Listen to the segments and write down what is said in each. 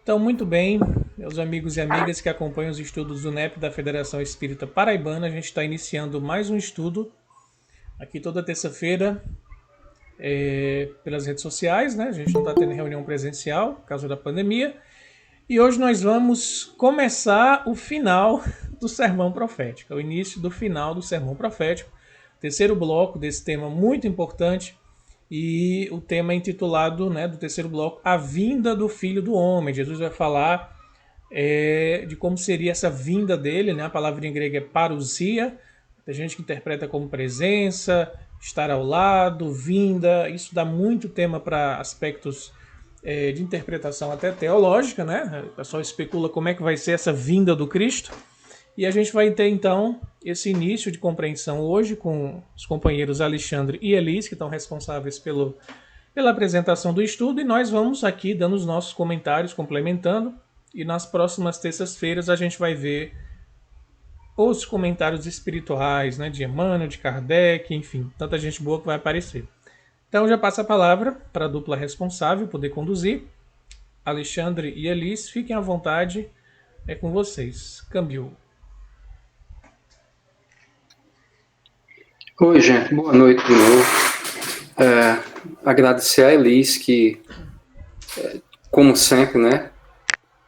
Então, muito bem, meus amigos e amigas que acompanham os estudos do NEP da Federação Espírita Paraibana, a gente está iniciando mais um estudo aqui toda terça-feira pelas redes sociais, né? A gente não está tendo reunião presencial por causa da pandemia. E hoje nós vamos começar o final do Sermão Profético, o início do final do Sermão Profético, terceiro bloco desse tema muito importante. E o tema é intitulado, né, do terceiro bloco, A Vinda do Filho do Homem. Jesus vai falar de como seria essa vinda dele, né? A palavra em grego é parousia, tem gente que interpreta como presença, estar ao lado, vinda. Isso dá muito tema para aspectos de interpretação até teológica, né? O pessoal especula como é que vai ser essa vinda do Cristo. E a gente vai ter então esse início de compreensão hoje com os companheiros Alexandre e Elis, que estão responsáveis pela apresentação do estudo, e nós vamos aqui dando os nossos comentários, complementando, e nas próximas terças-feiras a gente vai ver os comentários espirituais, né, de Emmanuel, de Kardec, enfim, tanta gente boa que vai aparecer. Então já passa a palavra para a dupla responsável poder conduzir. Alexandre e Elis, fiquem à vontade, é com vocês. Câmbio. Oi, gente, boa noite de novo. Agradecer a Elis, que, como sempre, né,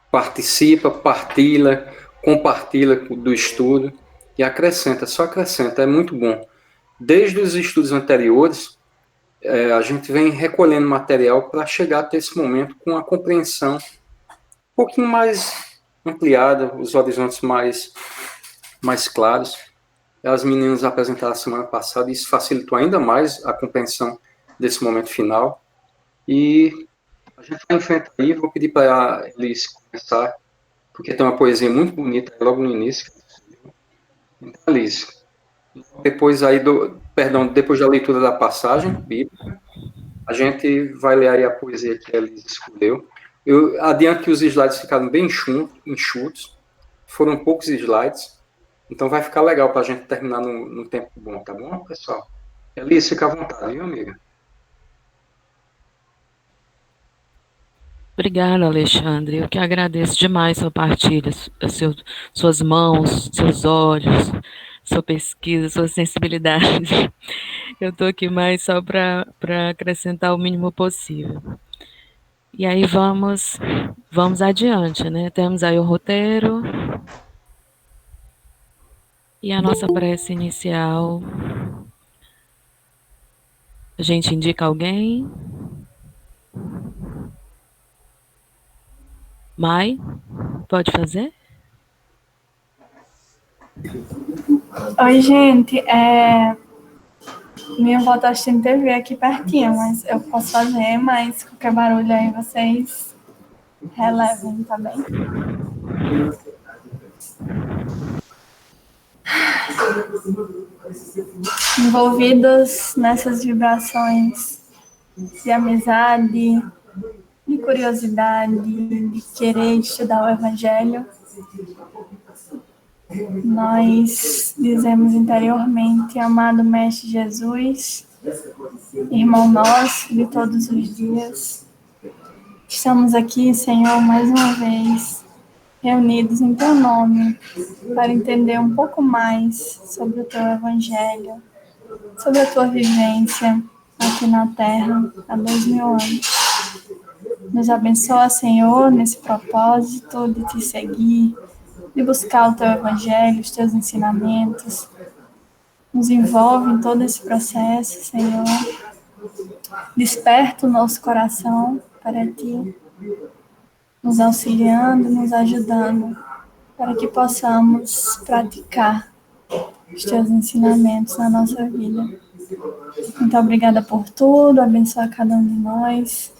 participa, partilha, compartilha do estudo e acrescenta, só acrescenta, é muito bom. Desde os estudos anteriores, a gente vem recolhendo material para chegar até esse momento com a compreensão um pouquinho mais ampliada, os horizontes mais claros. As meninas apresentaram a semana passada, e isso facilitou ainda mais a compreensão desse momento final. E a gente vai em frente aí, vou pedir para eles começar, porque tem uma poesia muito bonita logo no início. Então, Elis, depois da leitura da passagem bíblica, a gente vai ler aí a poesia que a Elis escolheu. Eu adianto que os slides ficaram bem enxutos, foram poucos slides, então vai ficar legal para a gente terminar no tempo bom, tá bom, pessoal? Elis, fica à vontade, viu, amiga? Obrigada, Alexandre. Eu que agradeço demais sua partilha, suas mãos, seus olhos, sua pesquisa, sua sensibilidade. Eu estou aqui mais só para acrescentar o mínimo possível. E aí vamos adiante, né? Temos aí o roteiro e a nossa prece inicial. A gente indica alguém? Mai, pode fazer? Oi, gente. Minha avó tá assistindo TV aqui pertinho, mas eu posso fazer, mas qualquer barulho aí vocês relevem, tá bem? Envolvidos nessas vibrações de amizade, de curiosidade, de querer estudar o Evangelho, nós dizemos interiormente: amado Mestre Jesus, irmão nosso de todos os dias, estamos aqui, Senhor, mais uma vez, reunidos em Teu nome, para entender um pouco mais sobre o Teu Evangelho, sobre a Tua vivência aqui na Terra há 2000 anos. Nos abençoa, Senhor, nesse propósito de Te seguir, de buscar o Teu Evangelho, os Teus ensinamentos. Nos envolve em todo esse processo, Senhor. Desperta o nosso coração para Ti, nos auxiliando, nos ajudando, para que possamos praticar os Teus ensinamentos na nossa vida. Muito obrigada por tudo, abençoa cada um de nós.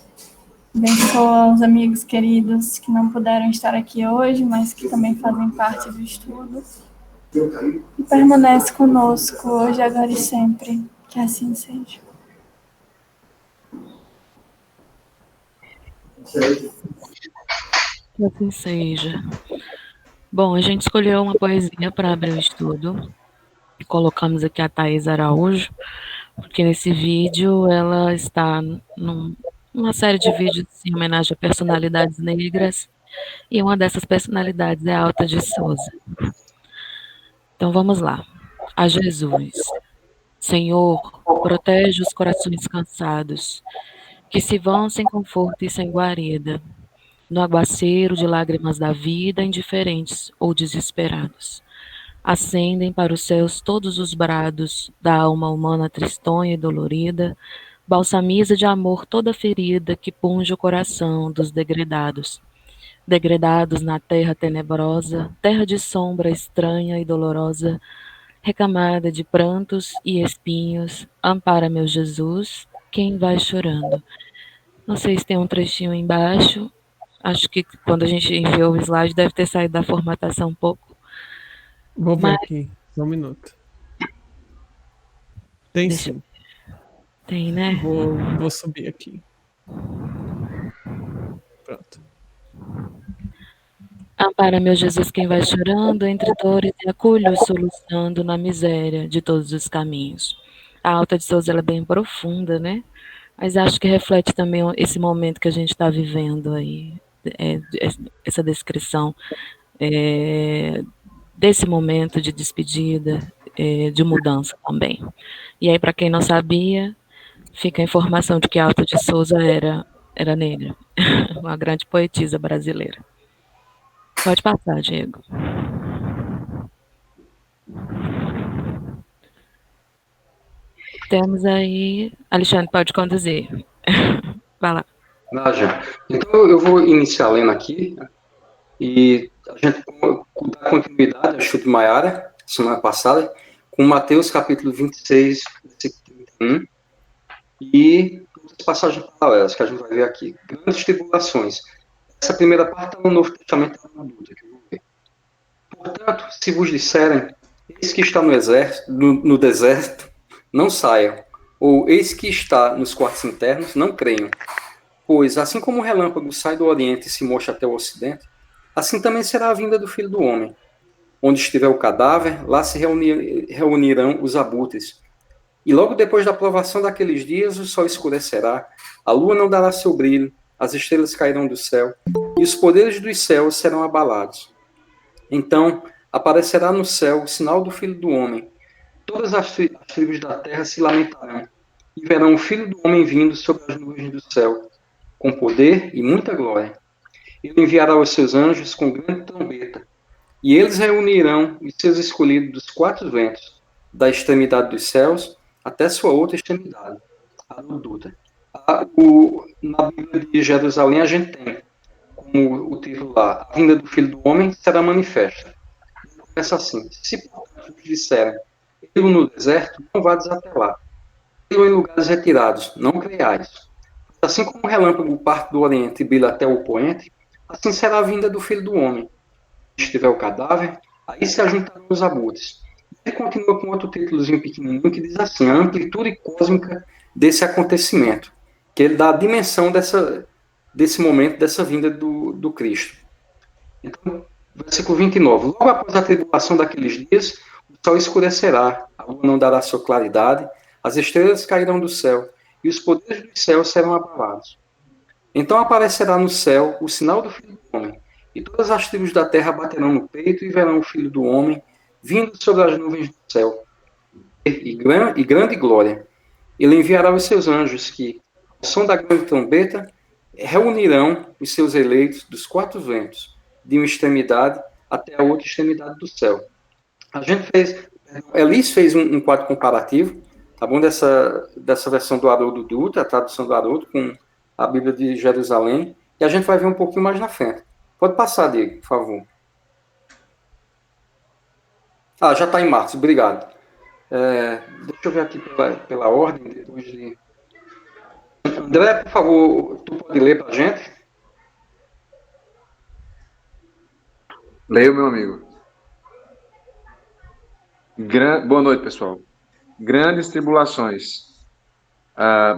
Abençoa os amigos queridos que não puderam estar aqui hoje, mas que também fazem parte do estudo. E permanece conosco hoje, agora e sempre. Que assim seja. Que assim seja. Bom, a gente escolheu uma poesia para abrir o estudo. E colocamos aqui a Thaís Araújo, porque nesse vídeo ela está numa série de vídeos em homenagem a personalidades negras, E uma dessas personalidades é a Alta de Souza. Então vamos lá. A Jesus. Senhor, protege os corações cansados, que se vão sem conforto e sem guarida, no aguaceiro de lágrimas da vida, indiferentes ou desesperados. Ascendem para os céus todos os brados da alma humana tristonha e dolorida, balsamiza de amor toda ferida que punge o coração dos degredados. Degredados na terra tenebrosa, terra de sombra estranha e dolorosa, recamada de prantos e espinhos, ampara meu Jesus, quem vai chorando. Não sei se tem um trechinho embaixo, acho que quando a gente enviou o slide deve ter saído da formatação um pouco. Vou ver aqui, só um minuto. Tem sim. Tem, né? Vou subir aqui. Pronto. Ampara, meu Jesus, quem vai chorando entre dores e acolhe-o soluçando na miséria de todos os caminhos. A Alta de Souza ela é bem profunda, né? Mas acho que reflete também esse momento que a gente está vivendo aí, essa descrição desse momento de despedida, de mudança também. E aí, para quem não sabia, fica a informação de que a Alta de Souza era negra, uma grande poetisa brasileira. Pode passar, Diego. Temos aí... Alexandre, pode conduzir. Vai lá. Nádia, então eu vou iniciar lendo aqui, e a gente dá continuidade ao estudo de Maiara, semana passada, com Mateus capítulo 26, versículo 31, e outras passagens paralelas que a gente vai ver aqui. Grandes tribulações. Essa primeira parte é no Novo Testamento, que eu vou ver. Portanto, se vos disserem, eis que está no deserto, não saiam. Ou eis que está nos quartos internos, não creiam. Pois, assim como o relâmpago sai do Oriente e se mostra até o Ocidente, assim também será a vinda do Filho do Homem. Onde estiver o cadáver, lá se reunirão os abutres. E logo depois da provação daqueles dias, o sol escurecerá, a lua não dará seu brilho, as estrelas cairão do céu, e os poderes dos céus serão abalados. Então aparecerá no céu o sinal do Filho do Homem. Todas as tribos da terra se lamentarão, e verão o Filho do Homem vindo sobre as nuvens do céu, com poder e muita glória. Ele enviará os seus anjos com grande trombeta, e eles reunirão os seus escolhidos dos quatro ventos, da extremidade dos céus até sua outra extremidade, a Duda. Na Bíblia de Jerusalém a gente tem como o título lá, a vinda do Filho do Homem será manifesta. Começa assim: se portanto vos disserem, ele no deserto, não vades até lá. Ele em lugares retirados, não creiais. Assim como o relâmpago parte do Oriente e brilha até o poente, assim será a vinda do Filho do Homem. Se estiver o cadáver, aí se ajuntarão os abutres. Ele continua com outro títulozinho pequenininho que diz assim: a amplitude cósmica desse acontecimento, que ele dá a dimensão desse momento, dessa vinda do Cristo. Então, versículo 29. Logo após a tribulação daqueles dias, o sol escurecerá, a lua não dará sua claridade, as estrelas cairão do céu, e os poderes dos céus serão abalados. Então aparecerá no céu o sinal do Filho do Homem, e todas as tribos da terra baterão no peito e verão o Filho do Homem vindo sobre as nuvens do céu, e grande glória. Ele enviará os seus anjos que, ao som da grande trombeta, reunirão os seus eleitos dos quatro ventos, de uma extremidade até a outra extremidade do céu. Elis fez um quadro comparativo, tá bom, dessa versão do Haroldo Dutra, a tradução do Haroldo, com a Bíblia de Jerusalém, e a gente vai ver um pouquinho mais na frente. Pode passar, Diego, por favor. Já está em Marcos, obrigado. Deixa eu ver aqui pela ordem, depois de... André, por favor, tu pode ler para a gente? Leio, meu amigo. Boa noite, pessoal. Grandes tribulações.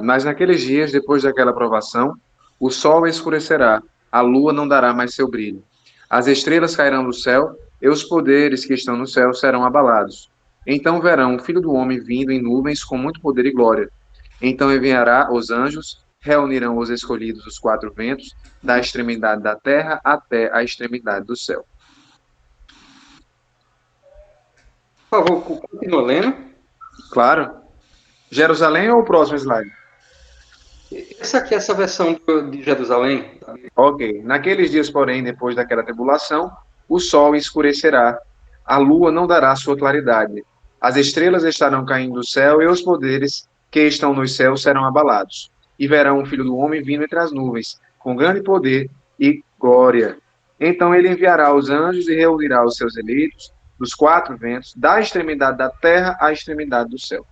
Mas naqueles dias, depois daquela provação, o sol escurecerá, a lua não dará mais seu brilho. As estrelas cairão do céu, e os poderes que estão no céu serão abalados. Então verão o Filho do Homem vindo em nuvens com muito poder e glória. Então enviará os anjos reunirão os escolhidos dos quatro ventos, da extremidade da terra até a extremidade do céu. Por favor, continua lendo. Claro? Jerusalém ou o próximo slide? Essa aqui é essa versão de Jerusalém. Ok. Naqueles dias, porém, depois daquela tribulação, o sol escurecerá, a lua não dará sua claridade, as estrelas estarão caindo do céu e os poderes que estão nos céus serão abalados. E verão o Filho do Homem vindo entre as nuvens, com grande poder e glória. Então ele enviará os anjos e reunirá os seus eleitos dos quatro ventos, da extremidade da terra à extremidade do céu.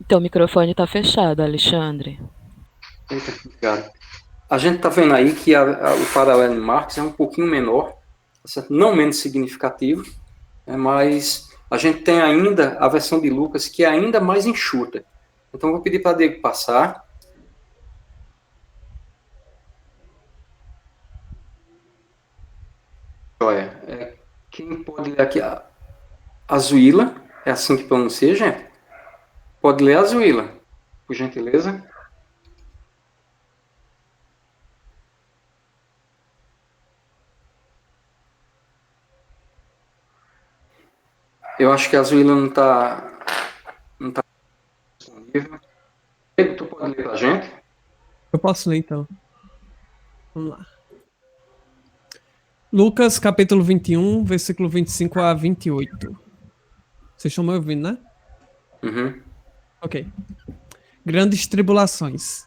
Teu microfone está fechado, Alexandre. Eita, obrigado. A gente está vendo aí que o paralelo em Marcos é um pouquinho menor, não menos significativo, mas a gente tem ainda a versão de Lucas que é ainda mais enxuta. Então, vou pedir para a Diego passar. Olha, quem pode ler aqui? A Zuila, é assim que pronuncia, gente? Pode ler a Zuila, por gentileza. Eu acho que a Zuila não está disponível. Diego, tu pode ler para a gente? Eu posso ler, então. Vamos lá. Lucas, capítulo 21, versículo 25 a 28. Vocês estão me ouvindo, né? Uhum. Ok. Grandes tribulações.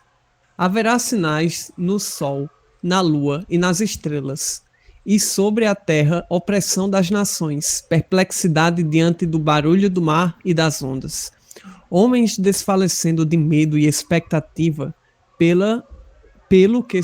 Haverá sinais no sol, na lua e nas estrelas, e sobre a terra opressão das nações, perplexidade diante do barulho do mar e das ondas. Homens desfalecendo de medo e expectativa pelo que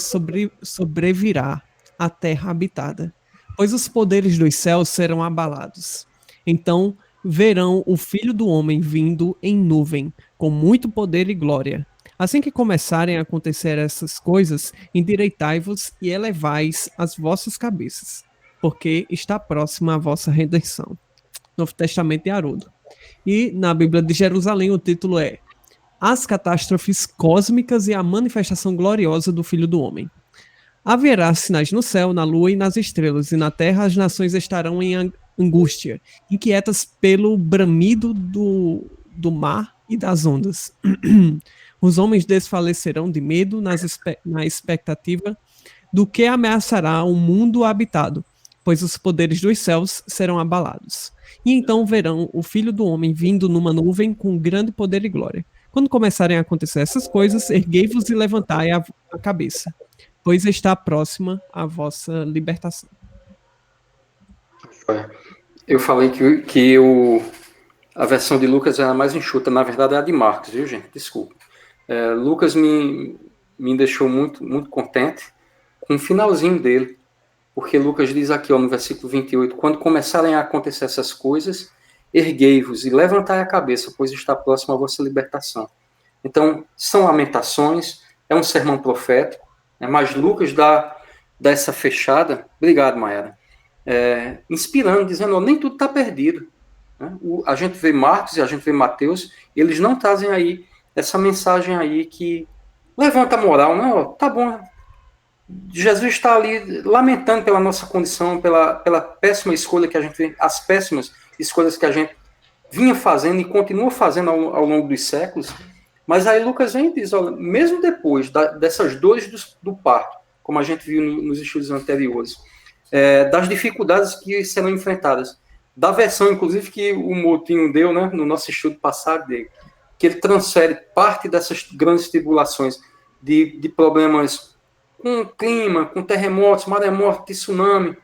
sobrevirá a terra habitada, pois os poderes dos céus serão abalados. Então verão o Filho do Homem vindo em nuvem, com muito poder e glória. Assim que começarem a acontecer essas coisas, endireitai-vos e elevais as vossas cabeças, porque está próxima a vossa redenção. Novo Testamento de Haroldo. E na Bíblia de Jerusalém o título é As Catástrofes Cósmicas e a Manifestação Gloriosa do Filho do Homem. Haverá sinais no céu, na lua e nas estrelas, e na terra as nações estarão em angústia, inquietas pelo bramido do mar e das ondas. Os homens desfalecerão de medo na expectativa do que ameaçará o mundo habitado, pois os poderes dos céus serão abalados. E então verão o Filho do Homem vindo numa nuvem com grande poder e glória. Quando começarem a acontecer essas coisas, erguei-vos e levantai a cabeça, pois está próxima a vossa libertação. Eu falei que a versão de Lucas era mais enxuta, na verdade é a de Marcos, viu, gente? Desculpa. Lucas me deixou muito, muito contente com o finalzinho dele, porque Lucas diz aqui, no versículo 28, quando começarem a acontecer essas coisas, erguei-vos e levantai a cabeça, pois está próxima a vossa libertação. Então, são lamentações, é um sermão profético, mas Lucas dá essa fechada, obrigado, Mayara, inspirando, dizendo, nem tudo está perdido. Né? A gente vê Marcos e a gente vê Mateus, eles não trazem aí essa mensagem aí que levanta a moral, né? Tá bom, Jesus está ali lamentando pela nossa condição, pela péssima escolha que a gente vê, as péssimas escolhas que a gente vinha fazendo e continua fazendo ao longo dos séculos, mas aí Lucas vem e diz, olha, mesmo depois dessas dores do parto, como a gente viu nos estudos anteriores, das dificuldades que serão enfrentadas, da versão, inclusive, que o Moutinho deu, né, no nosso estudo passado dele, que ele transfere parte dessas grandes tribulações de problemas com clima, com terremotos, maremoto, tsunami,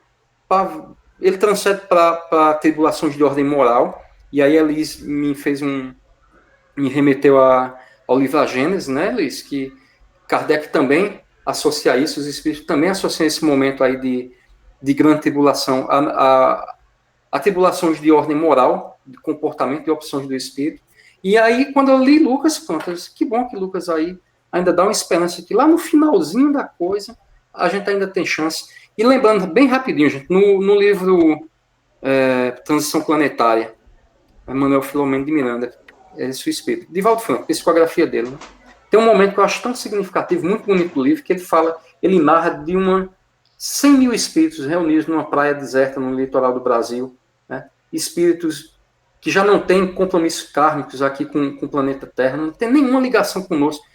ele transfere para tribulações de ordem moral, e aí a Liz me remeteu ao livro A Gênesis, né, Liz, que Kardec também associa isso, os espíritos também associam esse momento aí de grande tribulação a tribulações de ordem moral, de comportamento, de opções do espírito. E aí, quando eu li Lucas, pronto, eu disse, que bom que Lucas aí ainda dá uma esperança que lá no finalzinho da coisa, a gente ainda tem chance. E lembrando bem rapidinho, gente, no livro Transição Planetária, Manuel Filomeno de Miranda, esse é o espírito. Divaldo Franco, psicografia dele, né? Tem um momento que eu acho tão significativo, muito bonito do livro, que ele narra de 100 mil espíritos reunidos numa praia deserta no litoral do Brasil, né? Espíritos que já não têm compromissos kármicos aqui com o planeta Terra, não tem nenhuma ligação conosco,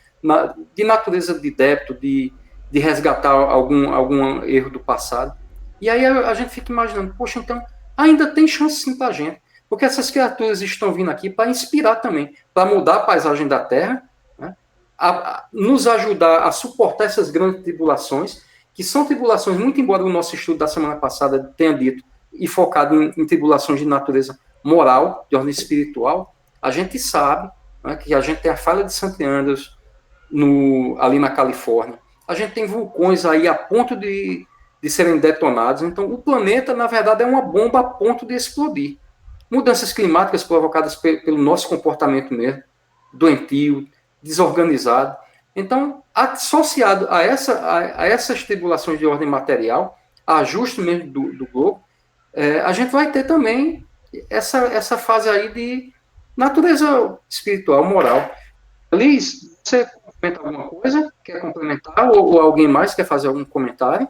de natureza de débito, de resgatar algum erro do passado. E aí a gente fica imaginando, poxa, então ainda tem chance sim para a gente, porque essas criaturas estão vindo aqui para inspirar também, para mudar a paisagem da Terra, né? A nos ajudar a suportar essas grandes tribulações, que são tribulações, muito embora o nosso estudo da semana passada tenha dito, e focado em tribulações de natureza moral, de ordem espiritual, a gente sabe, né, que a gente tem a falha de St. Andrews ali na Califórnia, a gente tem vulcões aí a ponto de serem detonados, então o planeta, na verdade, é uma bomba a ponto de explodir. Mudanças climáticas provocadas pelo nosso comportamento mesmo, doentio, desorganizado. Então, associado a essas tribulações de ordem material, a ajuste mesmo do globo, a gente vai ter também essa fase aí de natureza espiritual, moral. Liz, você comenta alguma coisa? Quer complementar? Ou alguém mais quer fazer algum comentário?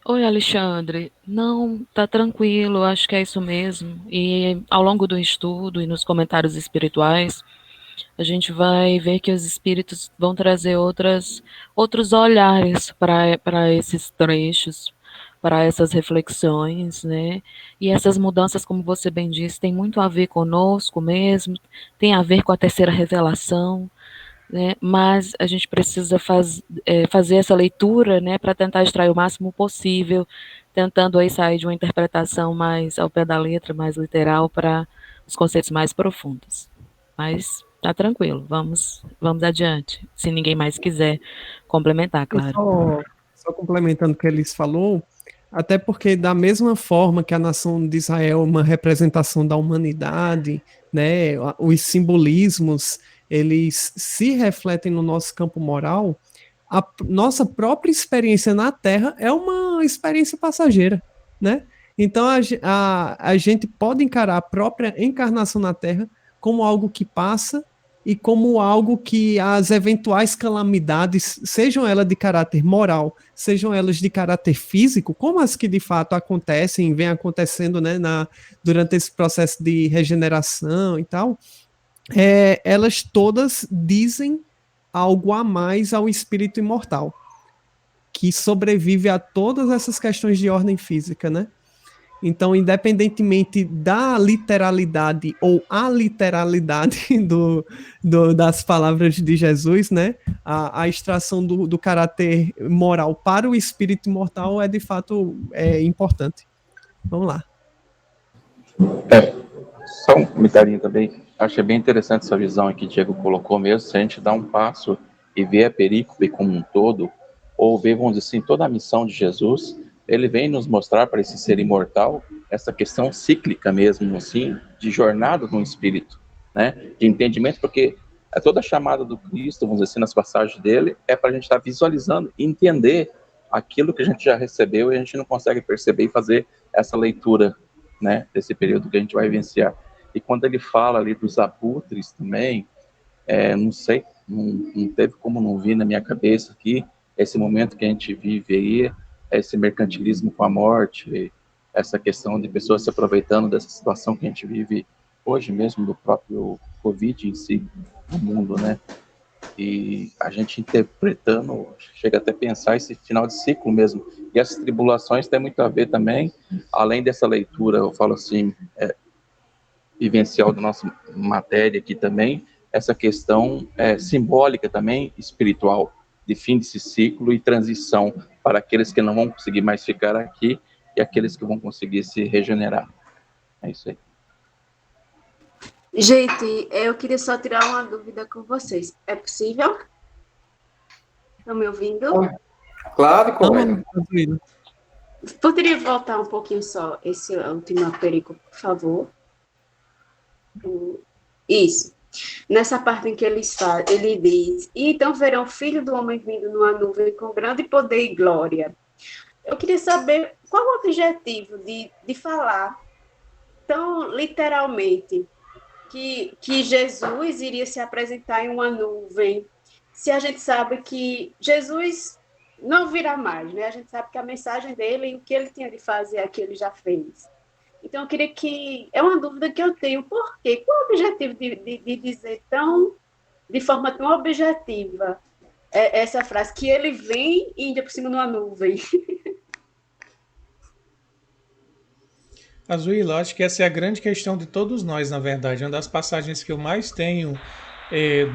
Oi, Alexandre. Não, tá tranquilo, acho que é isso mesmo. E ao longo do estudo e nos comentários espirituais, a gente vai ver que os espíritos vão trazer outros olhares para esses trechos, para essas reflexões, né? E essas mudanças, como você bem disse, tem muito a ver conosco mesmo, tem a ver com a terceira revelação, né? Mas a gente precisa fazer essa leitura, né, para tentar extrair o máximo possível, tentando aí sair de uma interpretação mais ao pé da letra, mais literal, para os conceitos mais profundos. Mas tá tranquilo, vamos adiante. Se ninguém mais quiser complementar, claro. Só complementando o que eles falou, até porque da mesma forma que a nação de Israel é uma representação da humanidade, né, os simbolismos, eles se refletem no nosso campo moral, a nossa própria experiência na Terra é uma experiência passageira, né? Então a gente pode encarar a própria encarnação na Terra como algo que passa e como algo que as eventuais calamidades, sejam elas de caráter moral, sejam elas de caráter físico, como as que de fato acontecem, vem acontecendo, né, durante esse processo de regeneração e tal, elas todas dizem algo a mais ao espírito imortal, que sobrevive a todas essas questões de ordem física, né? Então, independentemente da literalidade ou a literalidade das palavras de Jesus, né, a extração do caráter moral para o espírito imortal é, de fato, importante. Vamos lá. Só um comentário também. Achei bem interessante essa visão que o Diego colocou mesmo. Se a gente dá um passo e vê a perícope como um todo, ou ver, vamos dizer assim, toda a missão de Jesus, ele vem nos mostrar para esse ser imortal essa questão cíclica mesmo, assim, de jornada no espírito, né? De entendimento, porque toda a chamada do Cristo, vamos dizer assim, nas passagens dele, é para a gente estar visualizando e entender aquilo que a gente já recebeu e a gente não consegue perceber e fazer essa leitura, né, desse período que a gente vai vivenciar. E quando ele fala ali dos abutres também, não sei, não teve como não vir na minha cabeça aqui, esse momento que a gente vive aí, esse mercantilismo com a morte, essa questão de pessoas se aproveitando dessa situação que a gente vive hoje mesmo, do próprio Covid em si, no mundo, né? E a gente interpretando, chega até a pensar esse final de ciclo mesmo. E essas tribulações têm muito a ver também, além dessa leitura, eu falo assim, vivencial da nossa matéria aqui também, essa questão simbólica também, espiritual, de fim desse ciclo e transição para aqueles que não vão conseguir mais ficar aqui e aqueles que vão conseguir se regenerar. É isso aí. Gente, eu queria só tirar uma dúvida com vocês. É possível? Estão me ouvindo? Claro, colega. Poderia voltar um pouquinho só esse último perícope, por favor? Isso. Nessa parte em que ele diz, e então verão o Filho do Homem vindo numa nuvem com grande poder e glória. Eu queria saber qual o objetivo de falar tão literalmente que Jesus iria se apresentar em uma nuvem, se a gente sabe que Jesus não virá mais, né? A gente sabe que a mensagem dele e o que ele tinha de fazer aqui, ele já fez. Então, eu queria que... É uma dúvida que eu tenho. Por quê? Qual o objetivo de dizer de forma tão objetiva essa frase? Que ele vem e ainda por cima numa nuvem. Azuila, acho que essa é a grande questão de todos nós, na verdade. Uma das passagens que eu mais tenho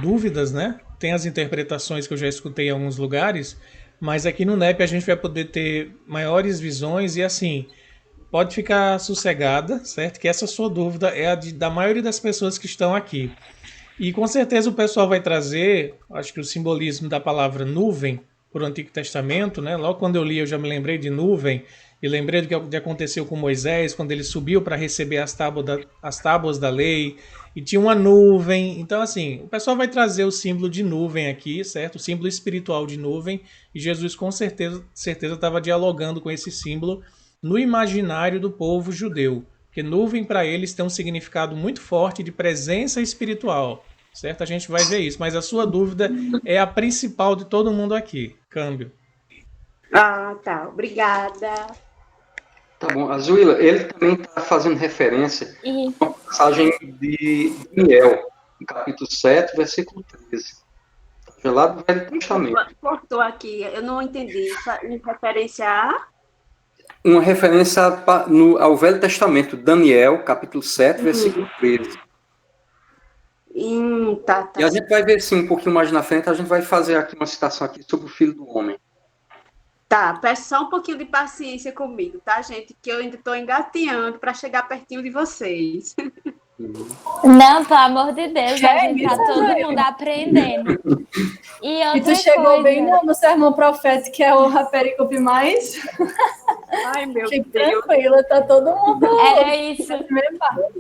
dúvidas, né? Tem as interpretações que eu já escutei em alguns lugares, mas aqui no NEP a gente vai poder ter maiores visões e assim, pode ficar sossegada, certo? Que essa sua dúvida é a da maioria das pessoas que estão aqui. E com certeza o pessoal vai trazer, acho que o simbolismo da palavra nuvem para o Antigo Testamento, né? Logo quando eu li eu já me lembrei de nuvem e lembrei do que aconteceu com Moisés, quando ele subiu para receber as tábuas da lei e tinha uma nuvem. Então assim, o pessoal vai trazer o símbolo de nuvem aqui, certo? O símbolo espiritual de nuvem, e Jesus com certeza estava dialogando com esse símbolo no imaginário do povo judeu, porque nuvem para eles tem um significado muito forte de presença espiritual, certo? A gente vai ver isso, mas a sua dúvida é a principal de todo mundo aqui. Câmbio. Ah, tá. Obrigada. Tá bom. Azuila, ele também está fazendo referência a uma passagem de Daniel, no capítulo 7, versículo 13. Lá do Velho Testamento. Cortou aqui, eu não entendi. Em referência a... Uma referência ao Velho Testamento, Daniel, capítulo 7, versículo 13. Tá. E a gente vai ver, sim, um pouquinho mais na frente, a gente vai fazer aqui uma citação aqui sobre o Filho do Homem. Tá, peço só um pouquinho de paciência comigo, tá, gente? Que eu ainda estou engateando para chegar pertinho de vocês. Não, pelo amor de Deus, a gente tá todo mundo aprendendo. E tu chegou bem no sermão profético, que é o Pericope mais. Ai, meu Fique Deus. tranquila, tá todo mundo. Era isso. Obrigada.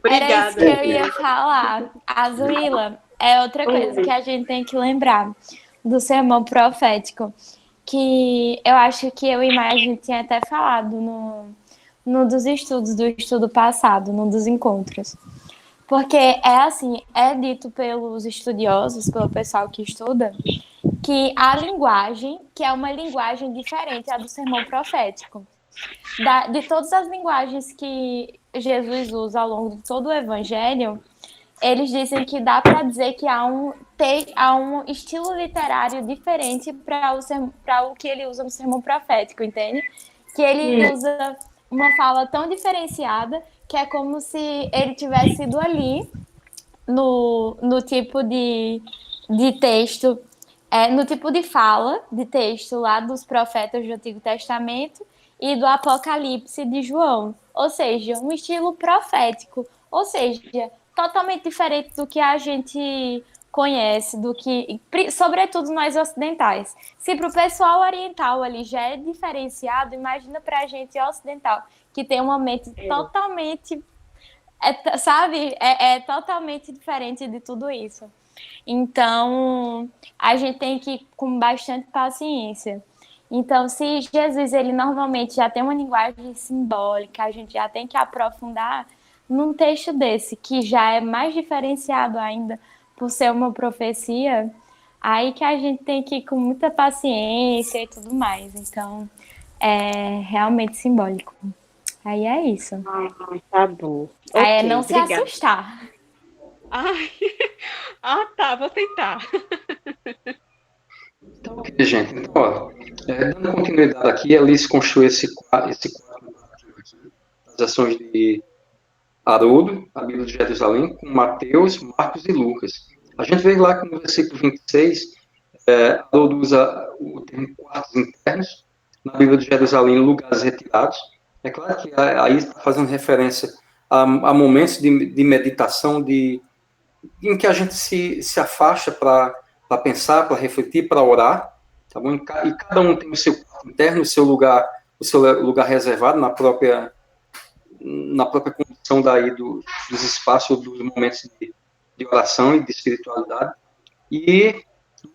Era isso que eu ia falar. Azuila, é outra coisa que a gente tem que lembrar do sermão profético, que eu acho que eu e Maia a gente tinha até falado no dos estudos, do estudo passado, num dos encontros. Porque é assim, é dito pelos estudiosos, pelo pessoal que estuda, que a linguagem, que é uma linguagem diferente da do sermão profético. De todas as linguagens que Jesus usa ao longo de todo o evangelho, eles dizem que dá para dizer que há um estilo literário diferente para o que ele usa no sermão profético, entende? Que ele usa uma fala tão diferenciada que é como se ele tivesse ido ali no tipo de texto, no tipo de fala de texto lá dos profetas do Antigo Testamento e do Apocalipse de João. Ou seja, um estilo profético. Ou seja, totalmente diferente do que a gente conhece, sobretudo nós ocidentais. Se para o pessoal oriental ali já é diferenciado, imagina para a gente ocidental, que tem uma mente totalmente, sabe, totalmente diferente de tudo isso. Então, a gente tem que ir com bastante paciência. Então, se Jesus, ele normalmente já tem uma linguagem simbólica, a gente já tem que aprofundar num texto desse, que já é mais diferenciado ainda por ser uma profecia, aí que a gente tem que ir com muita paciência e tudo mais. Então, é realmente simbólico. Aí é isso. Tá bom. Aí Okay, não obrigada. se assustar. Tá, vou tentar. Então, ok, gente. Então, ó, dando continuidade aqui, a Alice construiu esse quadro das ações de Haroldo, a Bíblia de Jerusalém, com Mateus, Marcos e Lucas. A gente vê lá que no versículo 26, Haroldo usa o termo quartos internos, na Bíblia de Jerusalém, lugares retirados. É claro que aí está fazendo referência a momentos de meditação, em que a gente se afasta para pensar, para refletir, para orar, tá bom? E cada um tem o seu quarto interno, o seu lugar reservado na própria condição daí dos espaços, dos momentos de oração e de espiritualidade. E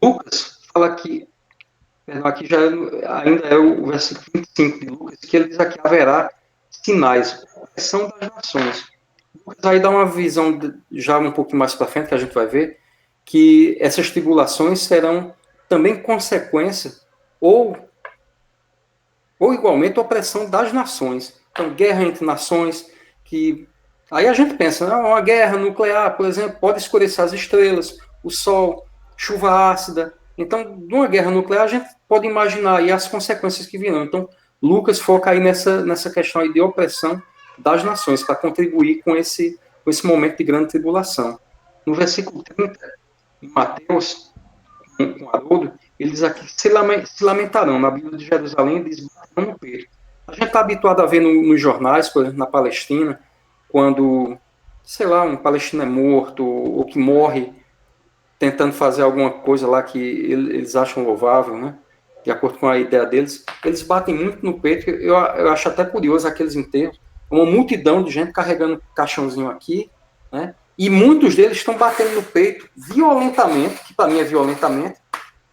Lucas fala que Perdão, aqui já ainda é o versículo 25 de Lucas, que ele diz aqui, haverá sinais, opressão das nações. Lucas aí dá uma visão, já um pouquinho mais para frente, que a gente vai ver, que essas tribulações serão também consequência, ou igualmente, opressão das nações. Então, guerra entre nações, que... Aí a gente pensa, uma guerra nuclear, por exemplo, pode escurecer as estrelas, o sol, chuva ácida. Então, de uma guerra nuclear, a gente pode imaginar aí as consequências que virão. Então, Lucas foca aí nessa questão aí de opressão das nações, para contribuir com esse momento de grande tribulação. No versículo 30, em Mateus, com Haroldo, ele diz aqui que se lamentarão. Na Bíblia de Jerusalém, diz baterão no peito. A gente está habituado a ver nos jornais, por exemplo, na Palestina, quando, sei lá, um palestino é morto ou que morre tentando fazer alguma coisa lá que eles acham louvável, né? De acordo com a ideia deles, eles batem muito no peito. Eu acho até curioso aqueles enterros, uma multidão de gente carregando um caixãozinho aqui, né? E muitos deles estão batendo no peito violentamente, que para mim é violentamente,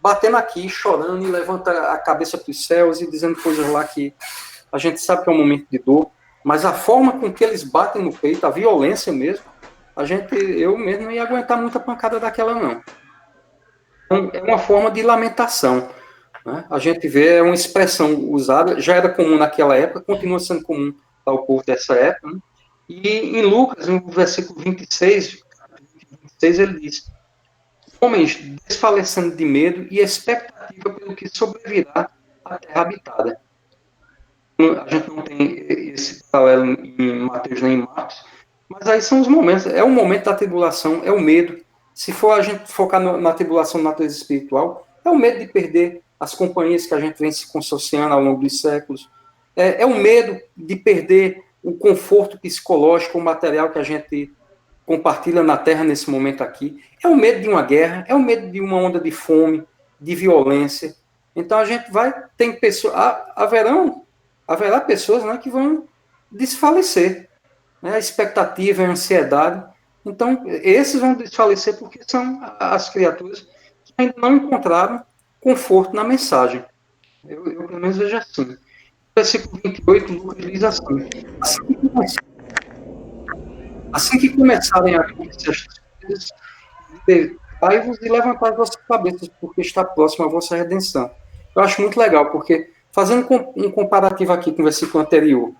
batendo aqui, chorando e levanta a cabeça para os céus e dizendo coisas lá que a gente sabe que é um momento de dor, mas a forma com que eles batem no peito, a violência mesmo, eu mesmo não ia aguentar muita pancada daquela, não. Então, é uma forma de lamentação, né? A gente vê, é uma expressão usada, já era comum naquela época, continua sendo comum para o povo dessa época, né? E em Lucas, no versículo 26, ele diz: homens desfalecendo de medo e expectativa pelo que sobrevirá à terra habitada. A gente não tem esse paralelo em Mateus nem em Marcos, mas aí são os momentos, é o momento da tribulação, é o medo. Se for a gente focar na tribulação de natureza espiritual, é o medo de perder as companhias que a gente vem se consorciando ao longo dos séculos, é o medo de perder o conforto psicológico, o material que a gente compartilha na Terra nesse momento aqui, é o medo de uma guerra, é o medo de uma onda de fome, de violência. Então a gente tem pessoas, haverá pessoas, né, que vão desfalecer, né, a expectativa, a ansiedade. Então esses vão desfalecer porque são as criaturas que ainda não encontraram conforto na mensagem. Eu pelo menos vejo assim. Versículo 28, Lucas diz assim: assim que começarem a acontecer estas coisas, levantai-vos e levantai as vossas cabeças, porque está próxima a vossa redenção. Eu acho muito legal, porque, fazendo um comparativo aqui com o versículo anterior,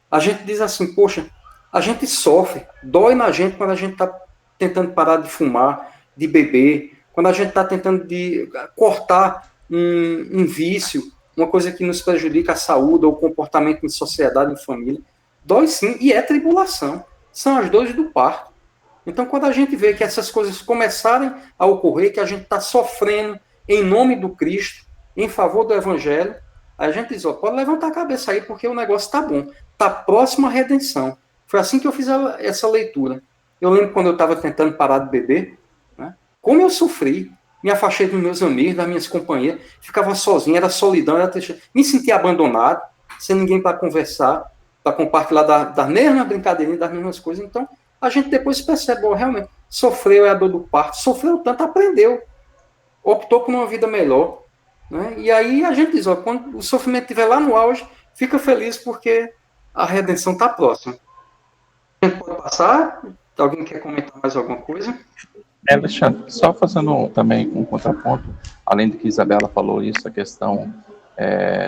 a gente diz assim, poxa, a gente sofre, dói na gente quando a gente está tentando parar de fumar, de beber, quando a gente está tentando de cortar um vício, uma coisa que nos prejudica a saúde ou o comportamento em sociedade, em família. Dói sim, e é tribulação. São as dores do parto. Então, quando a gente vê que essas coisas começarem a ocorrer, que a gente está sofrendo em nome do Cristo, em favor do Evangelho, a gente diz, pode levantar a cabeça aí, porque o negócio está bom. Está próximo à redenção. Foi assim que eu fiz essa leitura. Eu lembro quando eu estava tentando parar de beber, né, como eu sofri, me afastei dos meus amigos, das minhas companhias, ficava sozinho, era solidão, me sentia abandonado, sem ninguém para conversar, para compartilhar das mesmas brincadeirinhas, das mesmas coisas. Então, a gente depois percebe, realmente, sofreu, é a dor do parto, sofreu tanto, aprendeu, optou por uma vida melhor, né? E aí a gente diz, quando o sofrimento estiver lá no auge, fica feliz porque a redenção está próxima. A gente pode passar? Alguém quer comentar mais alguma coisa? Alexandre, só fazendo também um contraponto, além do que Isabela falou isso, a questão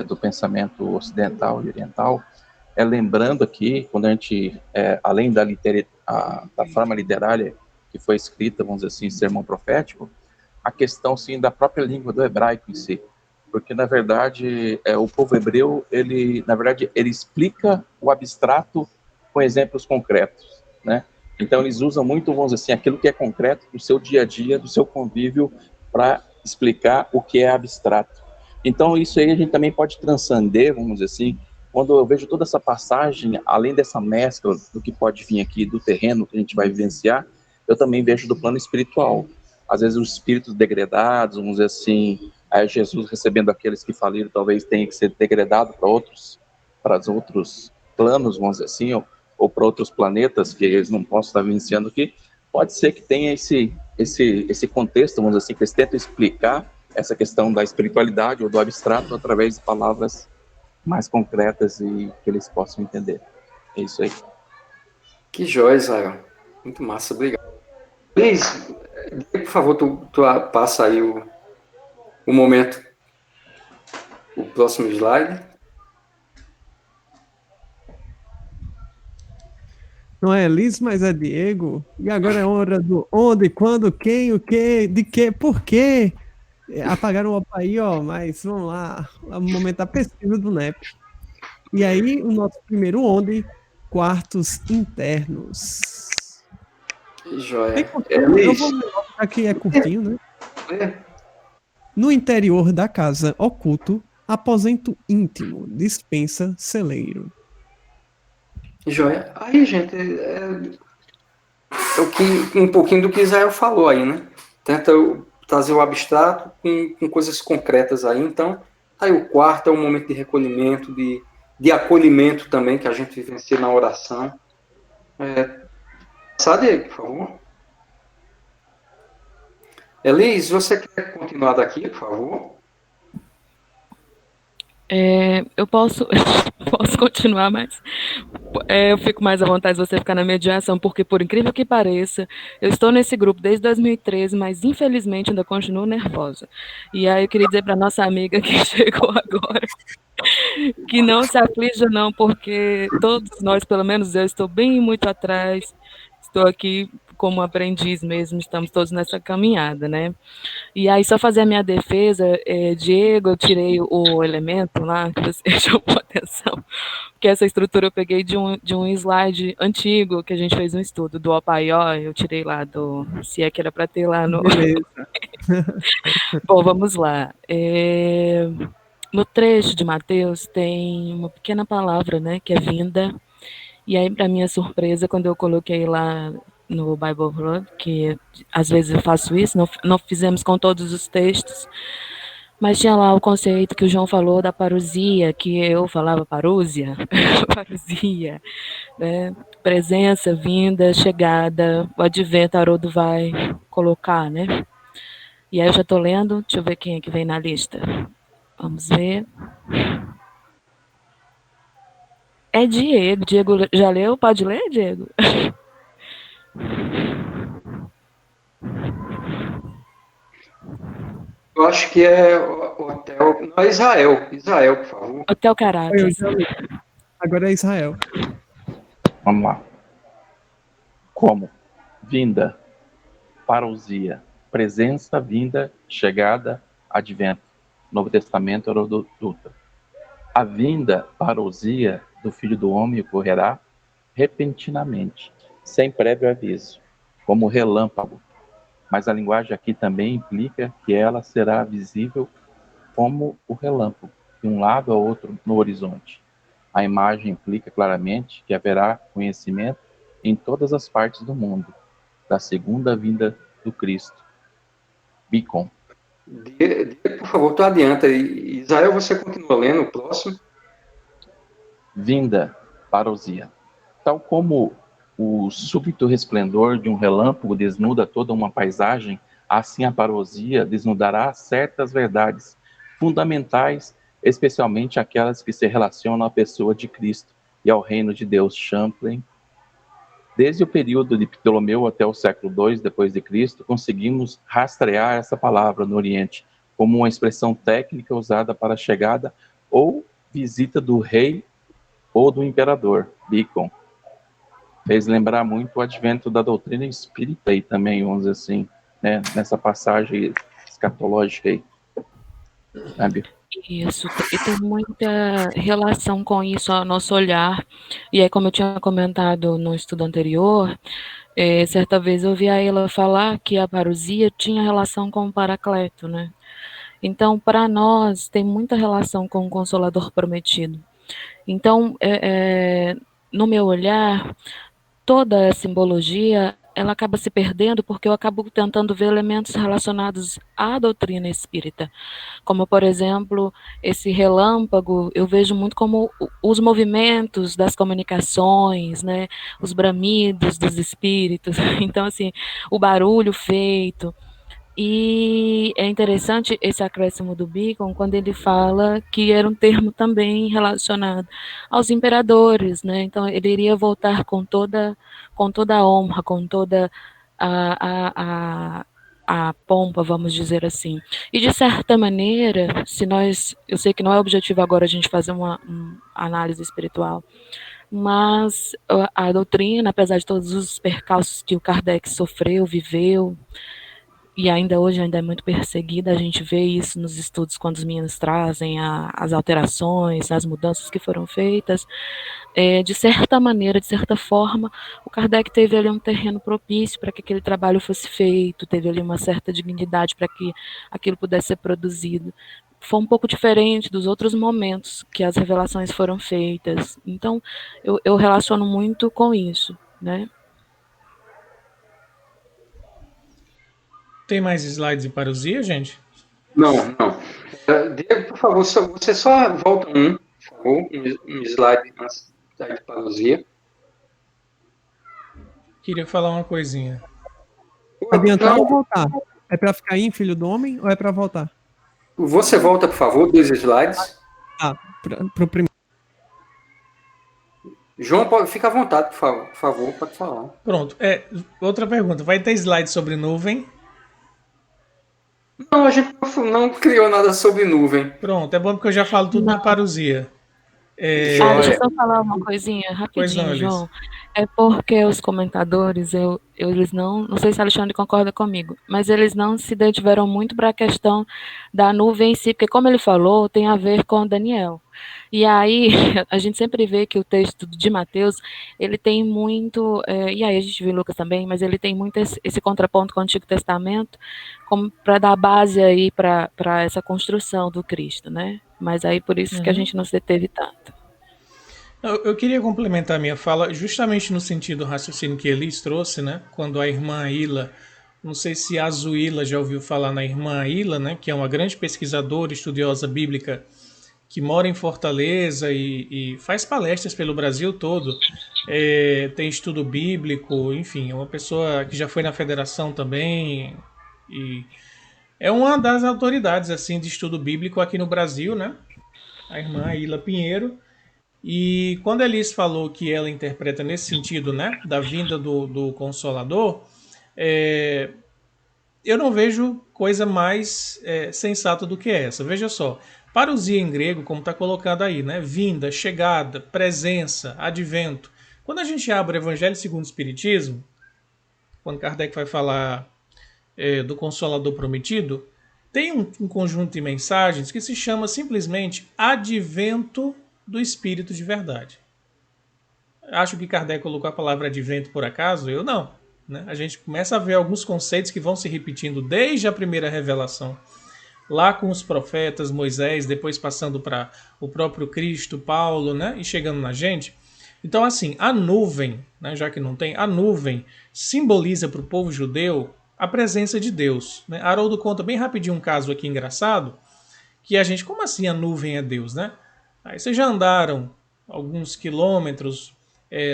do pensamento ocidental e oriental, lembrando aqui, quando a gente, além da forma literária que foi escrita, vamos dizer assim, sermão profético, a questão, sim, da própria língua do hebraico em si, porque, na verdade, o povo hebreu, ele explica o abstrato com exemplos concretos, né? Então, eles usam muito, vamos dizer assim, aquilo que é concreto do seu dia a dia, do seu convívio, para explicar o que é abstrato. Então, isso aí a gente também pode transcender, vamos dizer assim, quando eu vejo toda essa passagem, além dessa mescla do que pode vir aqui do terreno que a gente vai vivenciar, eu também vejo do plano espiritual. Às vezes os espíritos degradados, vamos dizer assim, Jesus recebendo aqueles que faliram, talvez tenha que ser degradado para os outros planos, vamos dizer assim, ou para outros planetas que eles não possam estar vivenciando aqui. Pode ser que tenha esse contexto, vamos dizer assim, que eles tentam explicar essa questão da espiritualidade ou do abstrato através de palavras mais concretas e que eles possam entender. É isso aí. Que joia, Israel. Muito massa, obrigado. Liz, por favor, tu passa aí o momento, o próximo slide. Não é Liz, mas é Diego. E agora é hora do onde, quando, quem, o que, de que, por quê. Apagaram o opa aí, ó, mas vamos lá. É o momento da pesquisa do NEP. E aí, o nosso primeiro onde, quartos internos. Que joia. Eu vou aqui, é curtinho, né? No interior da casa, oculto, aposento íntimo, dispensa, celeiro. Joia. Aí, gente, um pouquinho do que Israel falou aí, né? Tenta trazer o abstrato com coisas concretas aí. Então, aí o quarto é um momento de recolhimento, de acolhimento também, que a gente vivencia na oração. Sabe, por favor. Elis, você quer continuar daqui, por favor? Eu posso continuar, mas eu fico mais à vontade de você ficar na mediação, porque, por incrível que pareça, eu estou nesse grupo desde 2013, mas infelizmente ainda continuo nervosa. E aí eu queria dizer para nossa amiga que chegou agora que não se aflija não, porque todos nós, pelo menos eu, estou bem muito atrás, estou aqui como aprendiz mesmo, estamos todos nessa caminhada, né? E aí, só fazer a minha defesa, Diego, eu tirei o elemento lá, que você chamou atenção, porque essa estrutura eu peguei de um slide antigo, que a gente fez um estudo, do Opaió, eu tirei lá se é que era para ter lá no... Beleza. Bom, vamos lá. No trecho de Mateus tem uma pequena palavra, né, que é vinda, e aí, para minha surpresa, quando eu coloquei lá no Bible Hub, que às vezes eu faço isso, não fizemos com todos os textos, mas tinha lá o conceito que o João falou da parousia, que eu falava parúzia, parousia, né? Presença, vinda, chegada, o advento, Haroldo vai colocar, né? E aí eu já estou lendo, deixa eu ver quem é que vem na lista. Vamos ver. É Diego. Diego já leu? Pode ler, Diego? Eu acho que é Hotel... Não, é Israel. Israel, por favor. Hotel Caracas. Agora é Israel. Vamos lá. Como? Vinda, parousia, presença, vinda, chegada, advento. Novo Testamento, Herodoto. A vinda, parousia, do Filho do Homem ocorrerá repentinamente, sem prévio aviso, como relâmpago. Mas a linguagem aqui também implica que ela será visível como o relâmpago, de um lado ao outro no horizonte. A imagem implica claramente que haverá conhecimento em todas as partes do mundo, da segunda vinda do Cristo. Bicon. Por favor, tu adianta. Israel, você continua lendo o próximo? Vinda, parousia. Tal como o súbito resplendor de um relâmpago desnuda toda uma paisagem, assim a parousia desnudará certas verdades fundamentais, especialmente aquelas que se relacionam à pessoa de Cristo e ao reino de Deus. Champlain. Desde o período de Ptolomeu até o século II depois de Cristo, conseguimos rastrear essa palavra no Oriente como uma expressão técnica usada para a chegada ou visita do rei ou do imperador. Bacon. Fez lembrar muito o advento da doutrina espírita e também, vamos dizer assim, né, nessa passagem escatológica aí. Sabe? Isso, e tem muita relação com isso ao nosso olhar. E aí, como eu tinha comentado no estudo anterior, certa vez eu ouvi a ela falar que a parousia tinha relação com o Paracleto, né? Então, para nós, tem muita relação com o Consolador Prometido. Então, no meu olhar, toda a simbologia, ela acaba se perdendo porque eu acabo tentando ver elementos relacionados à doutrina espírita, como, por exemplo, esse relâmpago, eu vejo muito como os movimentos das comunicações, né, os bramidos dos espíritos, então, assim, o barulho feito, E é interessante esse acréscimo do Bacon quando ele fala que era um termo também relacionado aos imperadores, né? Então ele iria voltar com toda a honra, com toda a pompa, vamos dizer assim. E de certa maneira, eu sei que não é objetivo agora a gente fazer uma análise espiritual, mas a doutrina, apesar de todos os percalços que o Kardec sofreu, viveu, e ainda hoje ainda é muito perseguida, a gente vê isso nos estudos quando os meninos trazem as alterações, as mudanças que foram feitas. De certa maneira, de certa forma, o Kardec teve ali um terreno propício para que aquele trabalho fosse feito, teve ali uma certa dignidade para que aquilo pudesse ser produzido. Foi um pouco diferente dos outros momentos que as revelações foram feitas. Então, eu relaciono muito com isso, né? Tem mais slides de parousia, gente? Não. Diego, por favor, você só volta por favor, um slide antes da parousia. Queria falar uma coisinha. Adiantar ou voltar? É para ficar aí, filho do homem, ou é para voltar? Você volta, por favor, 2 slides. Pro primeiro. João, fica à vontade, por favor, pode falar. Pronto. Outra pergunta. Vai ter slide sobre nuvem? Não, a gente não criou nada sobre nuvem. Pronto, é bom porque eu já falo tudo na parousia. Deixa eu só falar uma coisinha rapidinho, João. É porque os comentadores, eles não sei se Alexandre concorda comigo, mas eles não se detiveram muito para a questão da nuvem em si, porque como ele falou, tem a ver com Daniel. E aí, a gente sempre vê que o texto de Mateus, ele tem muito, e aí a gente vê Lucas também, mas ele tem muito esse contraponto com o Antigo Testamento, como para dar base aí para essa construção do Cristo, né? Mas aí por isso que a gente não se deteve tanto. Eu queria complementar a minha fala justamente no sentido do raciocínio que Elis trouxe, né? Quando a irmã Ila, não sei se a Zuila já ouviu falar na irmã Ila, né? Que é uma grande pesquisadora, estudiosa bíblica, que mora em Fortaleza e faz palestras pelo Brasil todo, tem estudo bíblico, enfim, é uma pessoa que já foi na federação também e é uma das autoridades assim de estudo bíblico aqui no Brasil, né? A irmã Ila Pinheiro. E quando a Elis falou que ela interpreta nesse sentido, né, da vinda do Consolador, eu não vejo coisa mais sensata do que essa. Veja só, parousia em grego, como está colocado aí, né, vinda, chegada, presença, advento. Quando a gente abre o Evangelho segundo o Espiritismo, quando Kardec vai falar do Consolador Prometido, tem um conjunto de mensagens que se chama simplesmente advento do Espírito de verdade. Acho que Kardec colocou a palavra advento por acaso? Eu não. Né? A gente começa a ver alguns conceitos que vão se repetindo desde a primeira revelação, lá com os profetas, Moisés, depois passando para o próprio Cristo, Paulo, né? E chegando na gente. Então, assim, a nuvem, né? Já que não tem, a nuvem simboliza para o povo judeu a presença de Deus. Né? Haroldo conta bem rapidinho um caso aqui engraçado, que a gente, como assim a nuvem é Deus, né? Aí vocês já andaram alguns quilômetros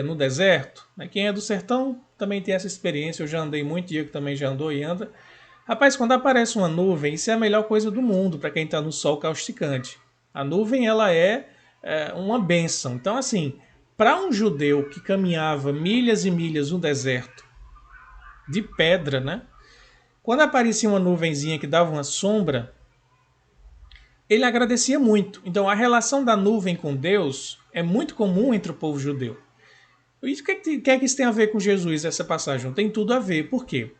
no deserto, né? Quem é do sertão também tem essa experiência, eu já andei muito, Diego também já andou e anda. Rapaz, quando aparece uma nuvem, isso é a melhor coisa do mundo para quem está no sol causticante. A nuvem, ela é uma bênção. Então, assim, para um judeu que caminhava milhas e milhas no deserto, de pedra, né? Quando aparecia uma nuvenzinha que dava uma sombra, ele agradecia muito. Então, a relação da nuvem com Deus é muito comum entre o povo judeu. E o que é que isso tem a ver com Jesus, essa passagem? Tem tudo a ver. Por quê?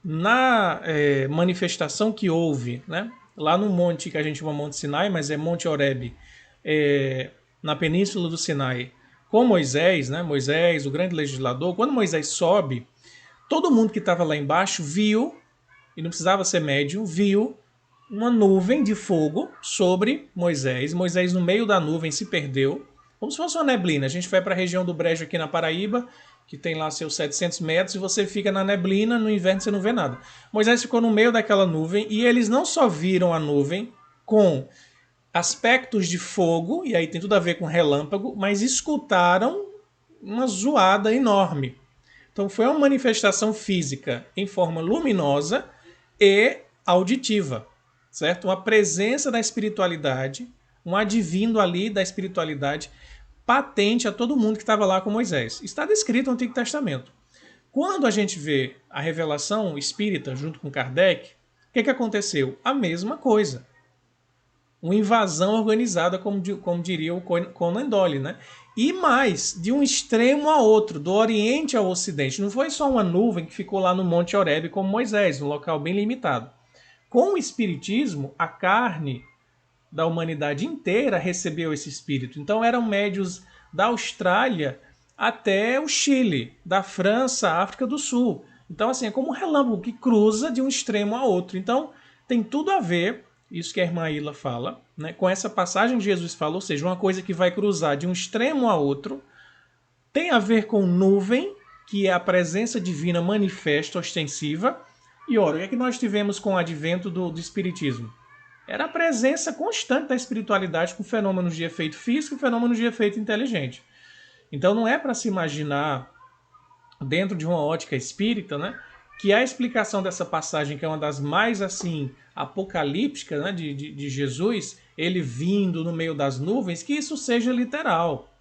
Na manifestação que houve, né, lá no monte que a gente chama Monte Sinai, mas é Monte Horebe, na península do Sinai, com Moisés, né, Moisés, o grande legislador, quando Moisés sobe, todo mundo que estava lá embaixo viu, e não precisava ser médium, viu uma nuvem de fogo sobre Moisés. Moisés, no meio da nuvem, se perdeu, como se fosse uma neblina. A gente vai para a região do Brejo aqui na Paraíba, que tem lá seus 700 metros, e você fica na neblina, no inverno você não vê nada. Moisés ficou no meio daquela nuvem, e eles não só viram a nuvem com aspectos de fogo, e aí tem tudo a ver com relâmpago, mas escutaram uma zoada enorme. Então foi uma manifestação física em forma luminosa, e auditiva, certo? Uma presença da espiritualidade, um advindo ali da espiritualidade patente a todo mundo que estava lá com Moisés. Está descrito no Antigo Testamento. Quando a gente vê a revelação espírita junto com Kardec, o que aconteceu? A mesma coisa. Uma invasão organizada, como diria o Conan Doyle, né? E mais, de um extremo a outro, do Oriente ao Ocidente. Não foi só uma nuvem que ficou lá no Monte Horebe como Moisés, num local bem limitado. Com o Espiritismo, a carne da humanidade inteira recebeu esse espírito. Então eram médios da Austrália até o Chile, da França à África do Sul. Então, assim, é como um relâmpago que cruza de um extremo a outro. Então, tem tudo a ver, isso que a irmã Ilha fala, né, com essa passagem que Jesus fala, ou seja, uma coisa que vai cruzar de um extremo a outro, tem a ver com nuvem, que é a presença divina manifesta, ostensiva. E olha, o que é que nós tivemos com o advento do Espiritismo? Era a presença constante da espiritualidade com fenômenos de efeito físico e fenômenos de efeito inteligente. Então não é para se imaginar, dentro de uma ótica espírita, né, que a explicação dessa passagem, que é uma das mais assim apocalípticas, né, de Jesus, ele vindo no meio das nuvens, que isso seja literal.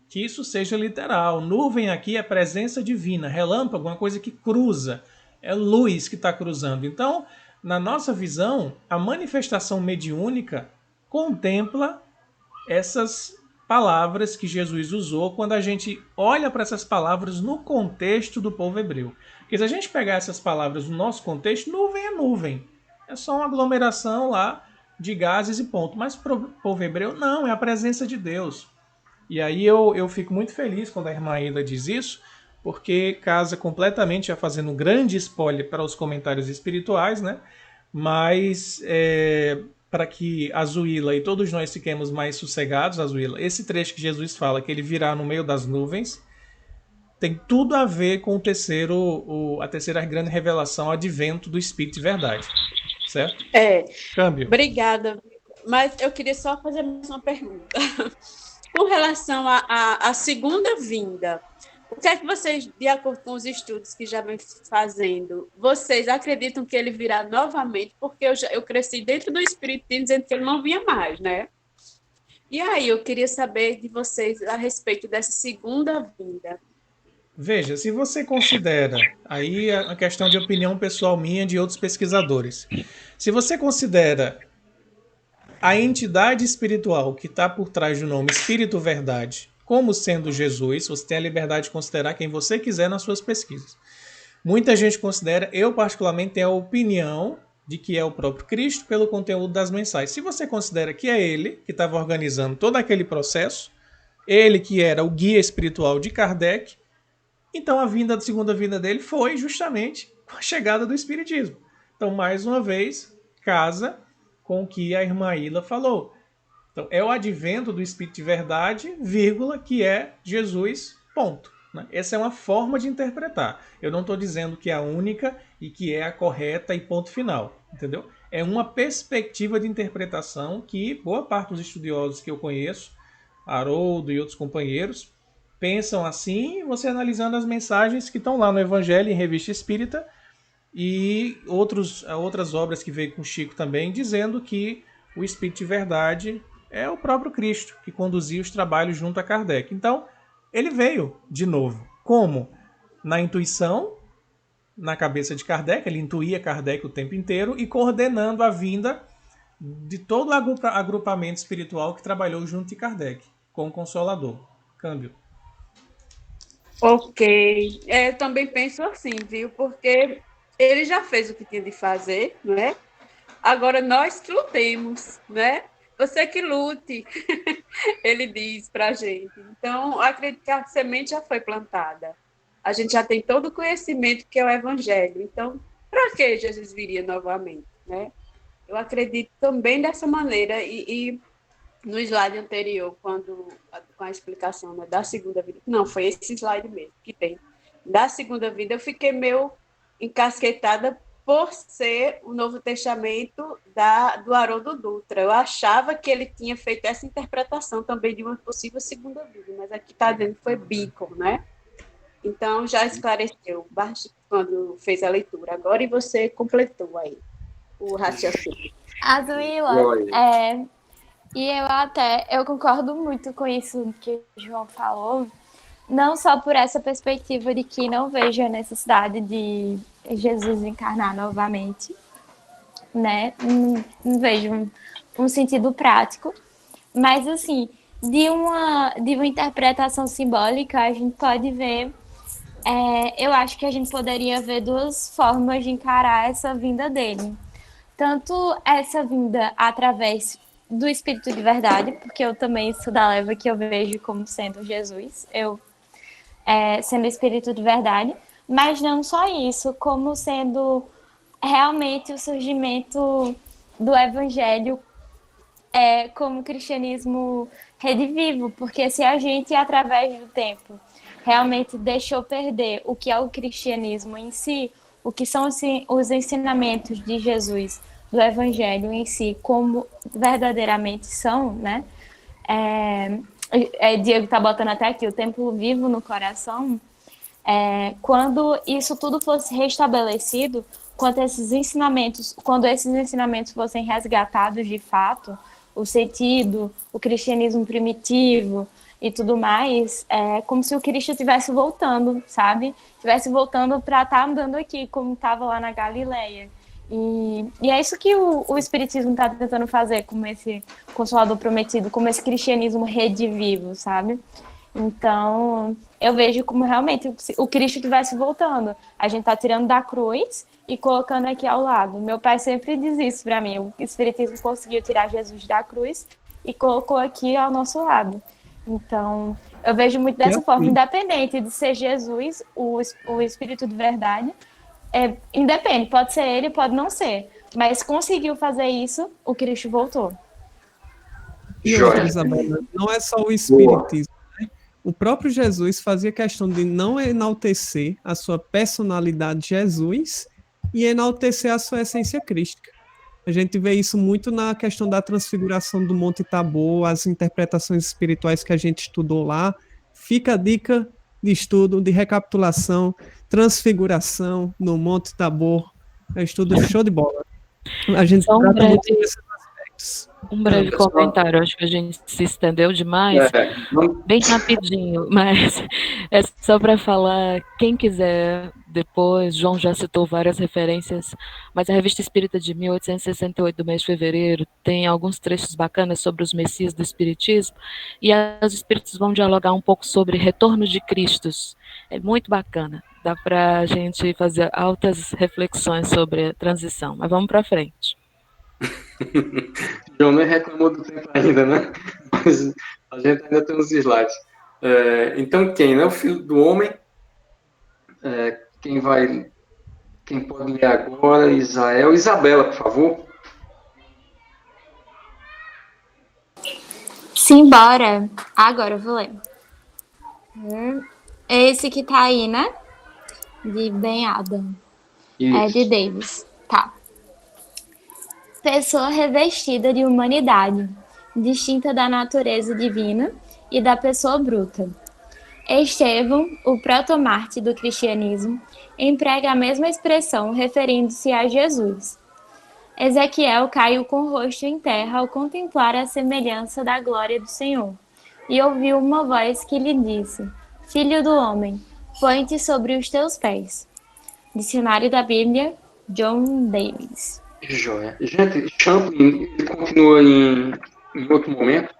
Que isso seja literal. Nuvem aqui é presença divina, relâmpago, uma coisa que cruza, é luz que está cruzando. Então, na nossa visão, a manifestação mediúnica contempla essas palavras que Jesus usou quando a gente olha para essas palavras no contexto do povo hebreu. Porque se a gente pegar essas palavras no nosso contexto, nuvem é nuvem. É só uma aglomeração lá de gases e ponto. Mas para o povo hebreu, não, é a presença de Deus. E aí eu fico muito feliz quando a irmã Ida diz isso, porque casa completamente, já fazendo um grande spoiler para os comentários espirituais, né? Mas para que a Zuila e todos nós fiquemos mais sossegados, a Zuila, esse trecho que Jesus fala, que ele virá no meio das nuvens, tem tudo a ver com a terceira grande revelação, o advento do Espírito de verdade. Certo? Câmbio. Obrigada. Mas eu queria só fazer mais uma pergunta. Com relação à segunda vinda, o que é que vocês, de acordo com os estudos que já vem fazendo, vocês acreditam que ele virá novamente? Porque eu cresci dentro do Espiritismo dizendo que ele não vinha mais, né? E aí, eu queria saber de vocês a respeito dessa segunda vinda. Veja, se você considera, aí é uma questão de opinião pessoal minha e de outros pesquisadores, se você considera a entidade espiritual que está por trás do nome Espírito Verdade como sendo Jesus, você tem a liberdade de considerar quem você quiser nas suas pesquisas. Muita gente considera, eu particularmente tenho a opinião de que é o próprio Cristo pelo conteúdo das mensagens. Se você considera que é ele que estava organizando todo aquele processo, ele que era o guia espiritual de Kardec, então a segunda vinda dele foi justamente com a chegada do Espiritismo. Então, mais uma vez, casa com o que a irmã Ilha falou. Então, é o advento do Espírito de Verdade, vírgula, que é Jesus, ponto. Né? Essa é uma forma de interpretar. Eu não estou dizendo que é a única e que é a correta e ponto final. Entendeu? É uma perspectiva de interpretação que boa parte dos estudiosos que eu conheço, Haroldo e outros companheiros, pensam assim, você analisando as mensagens que estão lá no Evangelho, em Revista Espírita, e outras obras que veio com Chico também, dizendo que o Espírito de Verdade é o próprio Cristo, que conduzia os trabalhos junto a Kardec. Então, ele veio de novo. Como? Na intuição, na cabeça de Kardec, ele intuía Kardec o tempo inteiro, e coordenando a vinda de todo o agrupamento espiritual que trabalhou junto de Kardec, com o Consolador. Câmbio. Ok. Eu também penso assim, viu? Porque ele já fez o que tinha de fazer, né? Agora nós que lutemos, né? Você que lute, ele diz para a gente. Então, acredito que a semente já foi plantada. A gente já tem todo o conhecimento que é o Evangelho. Então, para que Jesus viria novamente, né? Eu acredito também dessa maneira. E no slide anterior, com a explicação, né, da segunda vida, não, foi esse slide mesmo que tem, da segunda vida, eu fiquei meio encasquetada por ser o Novo Testamento do Haroldo Dutra. Eu achava que ele tinha feito essa interpretação também de uma possível segunda vida, mas aqui está dizendo que foi Bacon, né? Então, já esclareceu quando fez a leitura. Agora, e você completou aí o raciocínio. Azuila, e eu concordo muito com isso que o João falou, não só por essa perspectiva de que não vejo a necessidade de Jesus encarnar novamente, né? Não vejo um sentido prático, mas assim, de uma interpretação simbólica, a gente pode ver, eu acho que a gente poderia ver duas formas de encarar essa vinda dele. Tanto essa vinda através do Espírito de verdade, porque eu também sou da leva que eu vejo como sendo Jesus, sendo Espírito de verdade, mas não só isso, como sendo realmente o surgimento do Evangelho como cristianismo redivivo, porque se a gente, através do tempo, realmente deixou perder o que é o cristianismo em si, o que são os ensinamentos de Jesus, do Evangelho em si, como verdadeiramente são, né? Diego está botando até aqui, o templo vivo no coração. Quando isso tudo fosse restabelecido, quando esses ensinamentos fossem resgatados de fato, o sentido, o cristianismo primitivo e tudo mais, como se o Cristo estivesse voltando, sabe? Estivesse voltando para estar andando aqui, como estava lá na Galileia. E é isso que o Espiritismo está tentando fazer, como esse Consolador Prometido, como esse cristianismo redivivo, sabe? Então, eu vejo como realmente o Cristo estivesse voltando. A gente está tirando da cruz e colocando aqui ao lado. Meu pai sempre diz isso para mim. O Espiritismo conseguiu tirar Jesus da cruz e colocou aqui ao nosso lado. Então, eu vejo muito dessa forma, independente de ser Jesus, o Espírito de verdade. Independe, pode ser ele, pode não ser. Mas conseguiu fazer isso, o Cristo voltou. E outra, Isabela, não é só o Espiritismo. O próprio Jesus fazia questão de não enaltecer a sua personalidade Jesus e enaltecer a sua essência crística. A gente vê isso muito na questão da transfiguração do Monte Tabor, as interpretações espirituais que a gente estudou lá. Fica a dica de estudo, de recapitulação, transfiguração no Monte Tabor. É um estudo show de bola. A gente trata muito desses aspectos. Um breve comentário, acho que a gente se estendeu demais, bem rapidinho, mas é só para falar, quem quiser depois, João já citou várias referências, mas a Revista Espírita de 1868, do mês de fevereiro, tem alguns trechos bacanas sobre os Messias do Espiritismo, e os Espíritos vão dialogar um pouco sobre retorno de Cristos, é muito bacana, dá para a gente fazer altas reflexões sobre a transição, mas vamos para frente. João nem reclamou do tempo ainda, né? Mas a gente ainda tem uns slides. Então, quem, né? O Filho do Homem. Quem pode ler agora? Isabela, por favor. Simbora. Agora eu vou ler. Esse que tá aí, né? De Ben Adam. Isso. De Davis. Tá. Pessoa revestida de humanidade, distinta da natureza divina e da pessoa bruta. Estevão, o protomarte do cristianismo, emprega a mesma expressão referindo-se a Jesus. Ezequiel caiu com o rosto em terra ao contemplar a semelhança da glória do Senhor, e ouviu uma voz que lhe disse: Filho do homem, põe-te sobre os teus pés. Dicionário da Bíblia, John Davis. Joia. Gente, Champlin ele continua em outro momento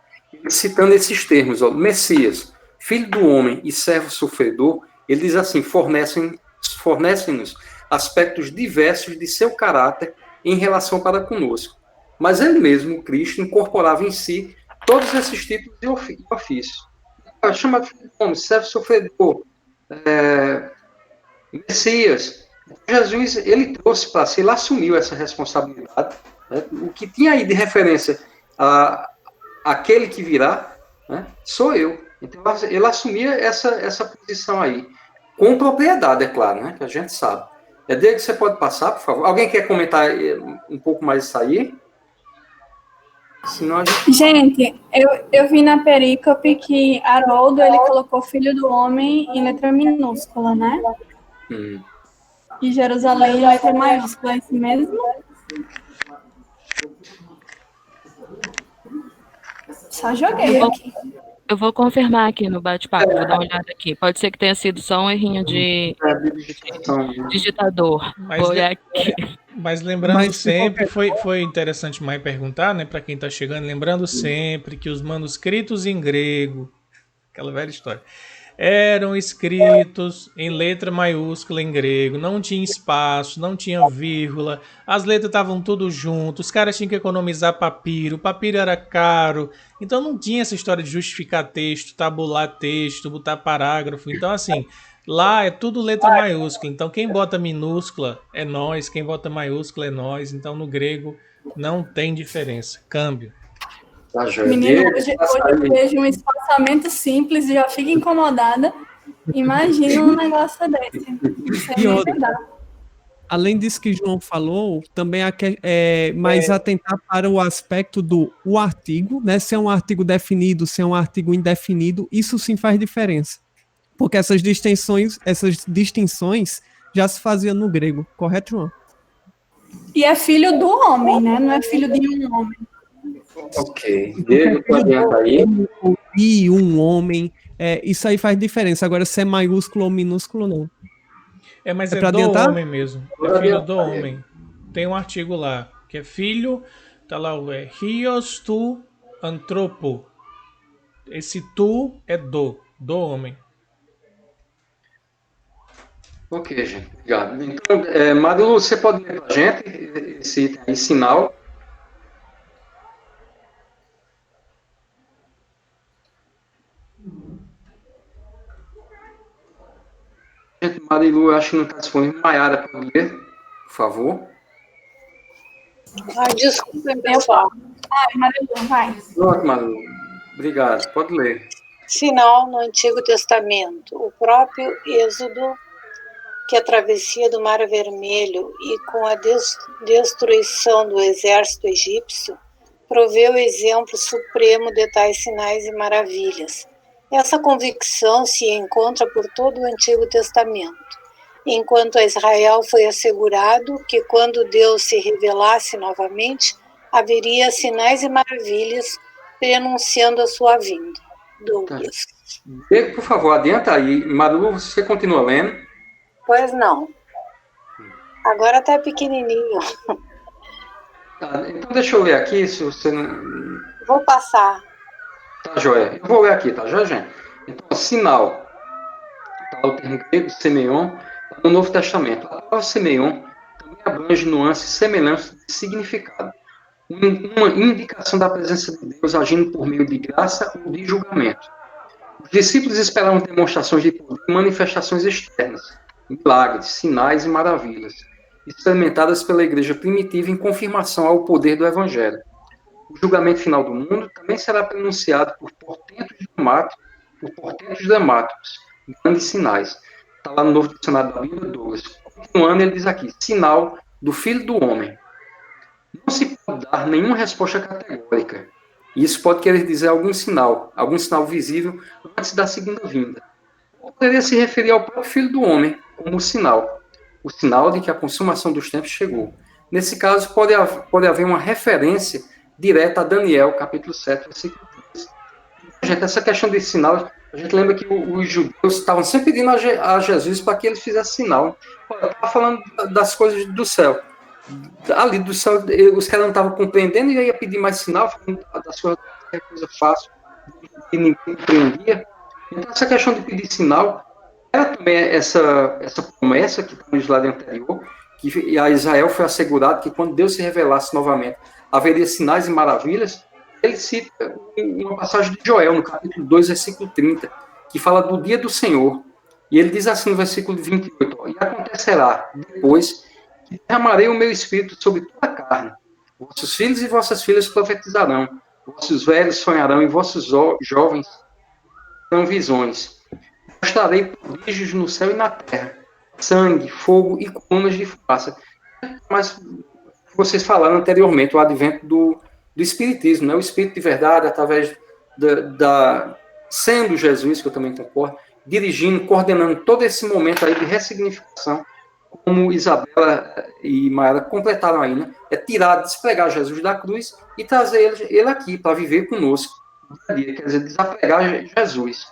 citando esses termos, Messias, filho do homem e servo sofredor. Ele diz assim: fornecem-nos aspectos diversos de seu caráter em relação para conosco. Mas ele mesmo, Cristo, incorporava em si todos esses tipos de ofício. Chama filho do homem, servo sofredor, Messias. Jesus, ele trouxe para si, ele assumiu essa responsabilidade, né? O que tinha aí de referência a aquele que virá, né, sou eu. Então, ele assumia essa posição aí, com propriedade, é claro, né, que a gente sabe. Diego, você pode passar, por favor? Alguém quer comentar um pouco mais isso aí? Senão a Gente, eu vi na perícope que Haroldo, ele colocou filho do homem em letra minúscula, né? E Jerusalém em letra maiúscula, é isso mesmo? Só joguei aqui. Eu vou confirmar aqui no bate-papo, vou dar uma olhada aqui. Pode ser que tenha sido só um errinho de digitador. Vou olhar aqui. Mas lembrando sempre, foi interessante mais perguntar, né, para quem está chegando, lembrando sempre que os manuscritos em grego, aquela velha história, eram escritos em letra maiúscula em grego, não tinha espaço, não tinha vírgula, as letras estavam tudo junto, os caras tinham que economizar papiro, o papiro era caro, então não tinha essa história de justificar texto, tabular texto, botar parágrafo, então assim, lá é tudo letra maiúscula, então quem bota minúscula é nós, quem bota maiúscula é nós, então no grego não tem diferença, câmbio. Menino, hoje eu vejo um espaçamento simples e já fico incomodada. Imagina um negócio desse. E outra, além disso que João falou, também mais atentar para o aspecto do o artigo, né? Se é um artigo definido, se é um artigo indefinido, isso sim faz diferença. Porque essas distinções já se faziam no grego, correto, João? E é filho do homem, né? Não é filho de um homem. Ok. Diego, pode adiantar aí. E um homem, isso aí faz diferença. Agora, se é maiúsculo ou minúsculo, não. Mas é pra do adiantar? homem mesmo. É filho do homem. Tem um artigo lá, que é filho, tá lá, Hios tu antropo. Esse tu é do homem. Ok, gente. Obrigado. Então, Marilu, você pode ler para a gente esse item aí, sinal? Gente, Marilu, eu acho que não está disponível. Maiara, pode ler, por favor? Desculpa, pessoal. Marilu, vai. Pronto, Marilu. Obrigado. Pode ler. Sinal no Antigo Testamento. O próprio Êxodo, que a travessia do Mar Vermelho e com a destruição do exército egípcio, proveu o exemplo supremo de tais sinais e maravilhas. Essa convicção se encontra por todo o Antigo Testamento, enquanto a Israel foi assegurado que quando Deus se revelasse novamente, haveria sinais e maravilhas prenunciando a sua vinda. Douglas. Diego, por favor, adianta aí. Marilu, você continua lendo? Pois não. Agora tá pequenininho. Então deixa eu ler aqui, se você não... Vou passar. Tá, joia. Eu vou ler aqui, tá, joia, gente? Então, sinal. Tá, o termo grego, semeion, tá no Novo Testamento. A palavra semeion também abrange nuances semelhantes de significado. Uma indicação da presença de Deus agindo por meio de graça ou de julgamento. Os discípulos esperavam demonstrações de poder e manifestações externas, milagres, sinais e maravilhas, experimentadas pela igreja primitiva em confirmação ao poder do Evangelho. O julgamento final do mundo também será pronunciado por portentos dramáticos, grandes sinais. Está lá no Novo Dicionário da Bíblia, Douglas. Continuando, ele diz aqui, sinal do Filho do Homem. Não se pode dar nenhuma resposta categórica. Isso pode querer dizer algum sinal visível antes da segunda vinda. Ou poderia se referir ao próprio Filho do Homem como sinal. O sinal de que a consumação dos tempos chegou. Nesse caso, pode haver uma referência direta a Daniel, capítulo 7, versículo 3. Gente, essa questão de sinal, a gente lembra que os judeus estavam sempre pedindo a Jesus para que ele fizesse sinal. Eu estava falando das coisas do céu. Ali do céu, os caras não estavam compreendendo e eu ia pedir mais sinal, falando das coisas, que é coisa fácil, que ninguém compreendia. Então, essa questão de pedir sinal era também essa promessa que está no slide anterior, que a Israel foi assegurado que quando Deus se revelasse novamente, haveria sinais e maravilhas. Ele cita uma passagem de Joel, no capítulo 2, versículo 30, que fala do dia do Senhor. E ele diz assim no versículo 28, e acontecerá depois que derramarei o meu espírito sobre toda a carne. Vossos filhos e vossas filhas profetizarão, vossos velhos sonharão e vossos jovens terão visões. Mostrarei prodígios no céu e na terra, sangue, fogo e colunas de fumaça. Mas vocês falaram anteriormente o advento do Espiritismo, né? O Espírito de verdade, através sendo Jesus, que eu também concordo, dirigindo, coordenando todo esse momento aí de ressignificação, como Isabela e Mayara completaram aí, né? É tirar, despregar Jesus da cruz e trazer ele aqui para viver conosco. Quer dizer, desapegar Jesus.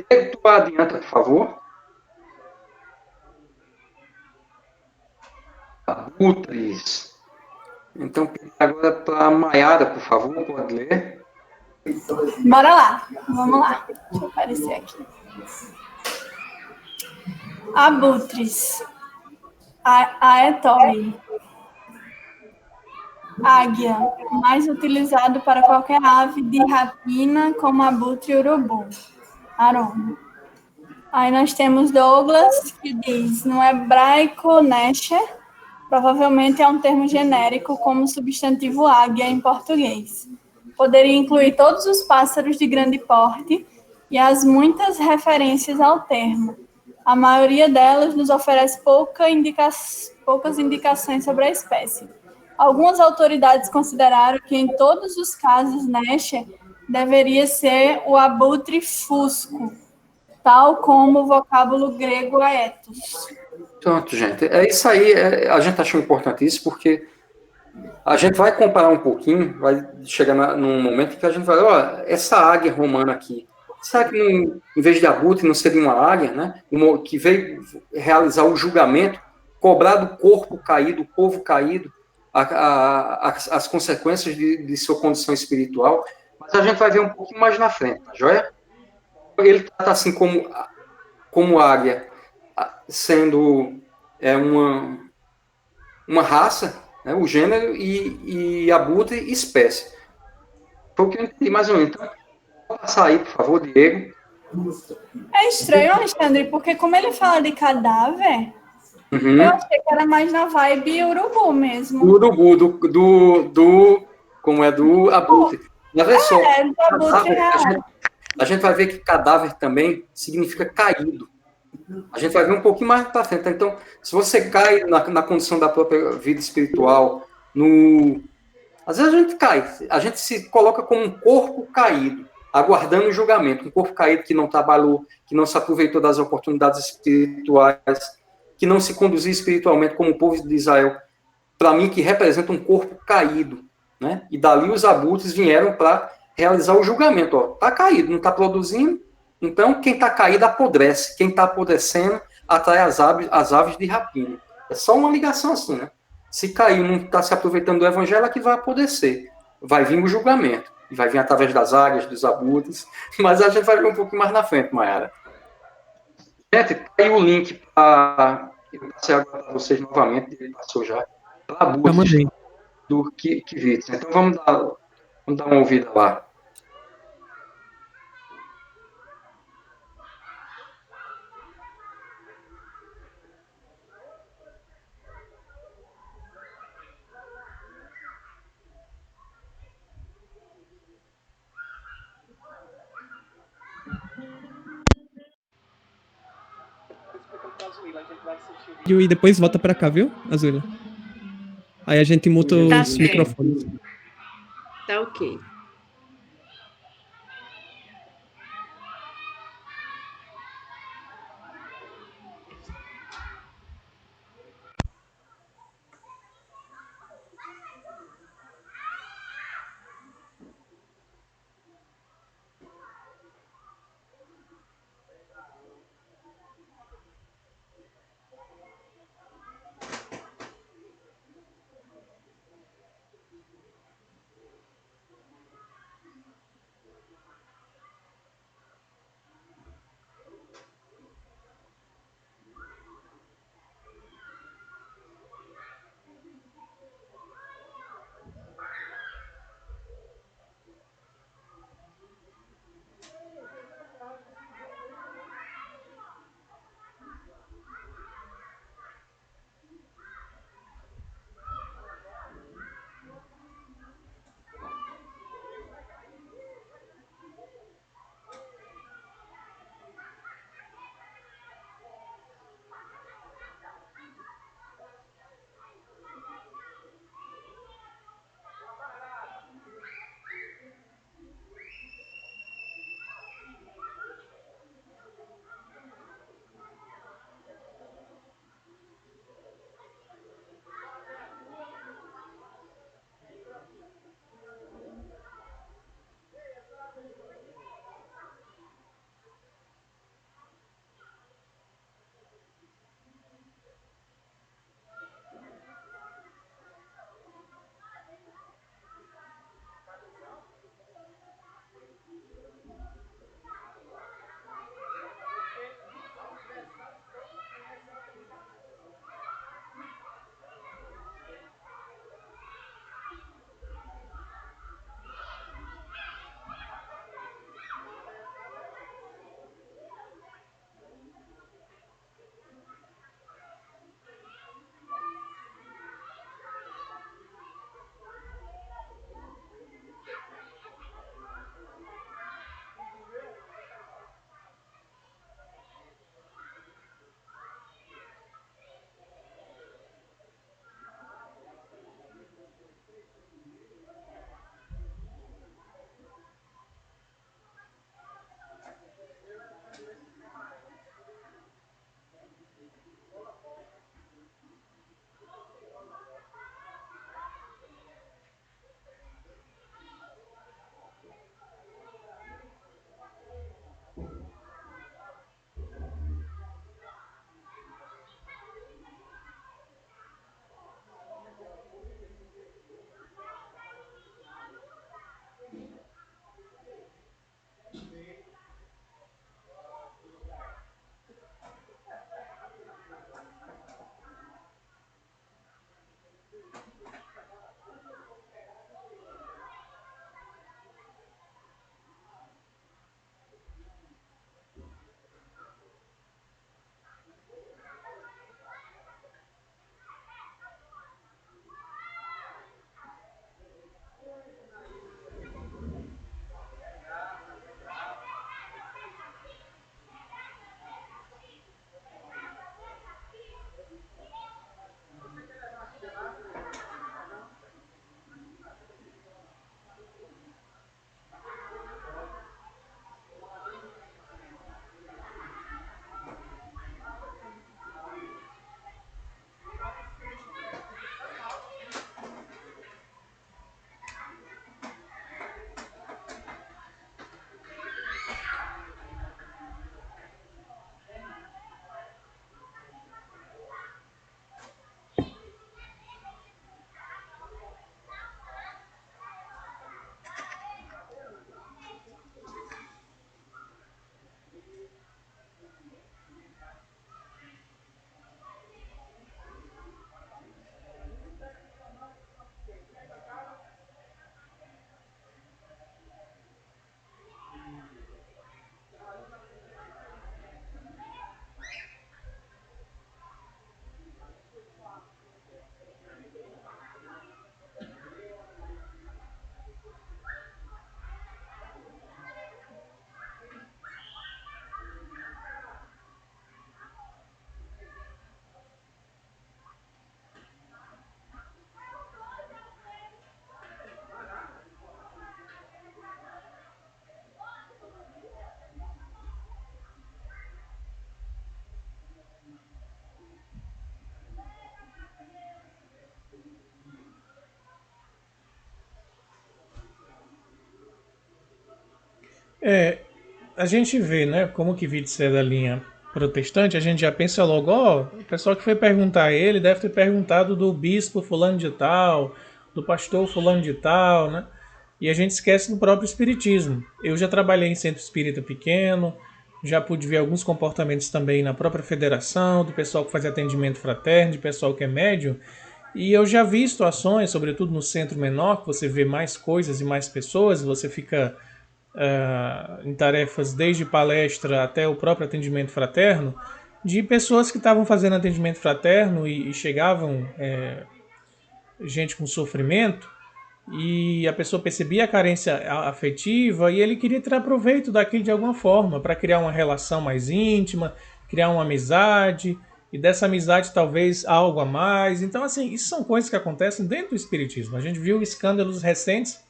Diego, tu adianta, por favor. Abutres. Então, agora para a Mayara, por favor, pode ler. Bora lá, vamos lá. Deixa eu aparecer aqui. Abutres. Aetoi. Águia, mais utilizado para qualquer ave de rapina, como abutre e urubu. Aroma. Aí nós temos Douglas, que diz, no hebraico, nesher, provavelmente é um termo genérico como substantivo águia em português. Poderia incluir todos os pássaros de grande porte e as muitas referências ao termo. A maioria delas nos oferece poucas indicações sobre a espécie. Algumas autoridades consideraram que, em todos os casos, nesher deveria ser o abutre fusco, tal como o vocábulo grego aetos. Pronto, gente. É isso aí. A gente achou importante isso porque a gente vai comparar um pouquinho, vai chegar num momento que a gente vai, essa águia romana aqui, será que em vez de abutre não seria uma águia, né? Que veio realizar o julgamento, cobrar do corpo caído, o povo caído, as consequências de sua condição espiritual, mas a gente vai ver um pouquinho mais na frente, tá joia? Ele trata assim como águia, sendo uma raça, né, o gênero, e abutre, espécie. Foi o que eu entendi mais ou menos. Então, vou passar aí, por favor, Diego. É estranho, Alexandre, porque como ele fala de cadáver, eu achei que era mais na vibe urubu mesmo. Do urubu, como é do abutre. Mas olha só, do abutre real. A gente vai ver que cadáver também significa caído. A gente vai ver um pouquinho mais para frente. Então, se você cai na condição da própria vida espiritual, às vezes a gente cai, a gente se coloca como um corpo caído, aguardando o julgamento, um corpo caído que não trabalhou, que não se aproveitou das oportunidades espirituais, que não se conduziu espiritualmente como o povo de Israel, para mim que representa um corpo caído, né? E dali os abutres vieram para realizar o julgamento, tá caído, não está produzindo, então quem está caído apodrece, quem está apodrecendo atrai as aves de rapina. É só uma ligação assim, né? Se caiu, não está se aproveitando do evangelho, é que vai apodrecer. Vai vir o julgamento. E vai vir através das águias, dos abutres. Mas a gente vai ver um pouquinho mais na frente, Mayara. Gente, tá aí o link para... Eu passei agora para vocês novamente, ele passou já. Para abutres do Kivitz. Então vamos dar uma ouvida lá. E depois volta pra cá, viu, Azuila? Aí a gente muta os microfones. Tá ok. É, a gente vê, né, como que Witzel é da linha protestante, a gente já pensa logo, ó, o pessoal que foi perguntar a ele deve ter perguntado do bispo fulano de tal, do pastor fulano de tal, né? E a gente esquece do próprio espiritismo. Eu já trabalhei em centro espírita pequeno, já pude ver alguns comportamentos também na própria federação, do pessoal que faz atendimento fraterno, de pessoal que é médium, e eu já vi situações, sobretudo no centro menor, que você vê mais coisas e mais pessoas, você fica em tarefas desde palestra até o próprio atendimento fraterno, de pessoas que estavam fazendo atendimento fraterno e chegavam gente com sofrimento e a pessoa percebia a carência afetiva e ele queria tirar proveito daquilo de alguma forma para criar uma relação mais íntima, criar uma amizade e dessa amizade talvez algo a mais. Então, assim, isso são coisas que acontecem dentro do espiritismo. A gente viu escândalos recentes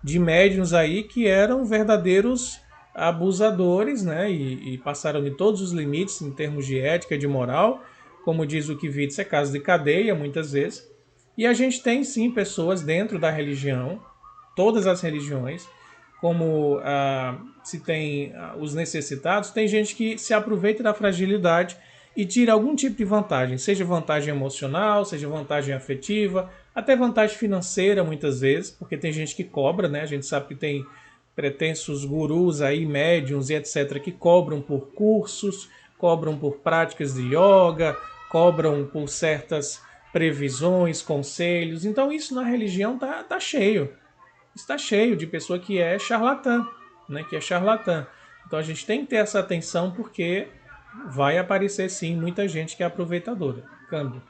de médiuns aí que eram verdadeiros abusadores, né? E passaram de todos os limites em termos de ética e de moral. Como diz o Kivitz, é caso de cadeia, muitas vezes. E a gente tem, sim, pessoas dentro da religião, todas as religiões, como se tem os necessitados, tem gente que se aproveita da fragilidade e tira algum tipo de vantagem, seja vantagem emocional, seja vantagem afetiva, até vantagem financeira muitas vezes, porque tem gente que cobra, né? A gente sabe que tem pretensos gurus aí, médiums e etc, que cobram por cursos, cobram por práticas de yoga, cobram por certas previsões, conselhos. Então isso na religião tá cheio. Está cheio de pessoa que é charlatã, né? Que é charlatã. Então a gente tem que ter essa atenção porque vai aparecer sim muita gente que é aproveitadora. Câmbio.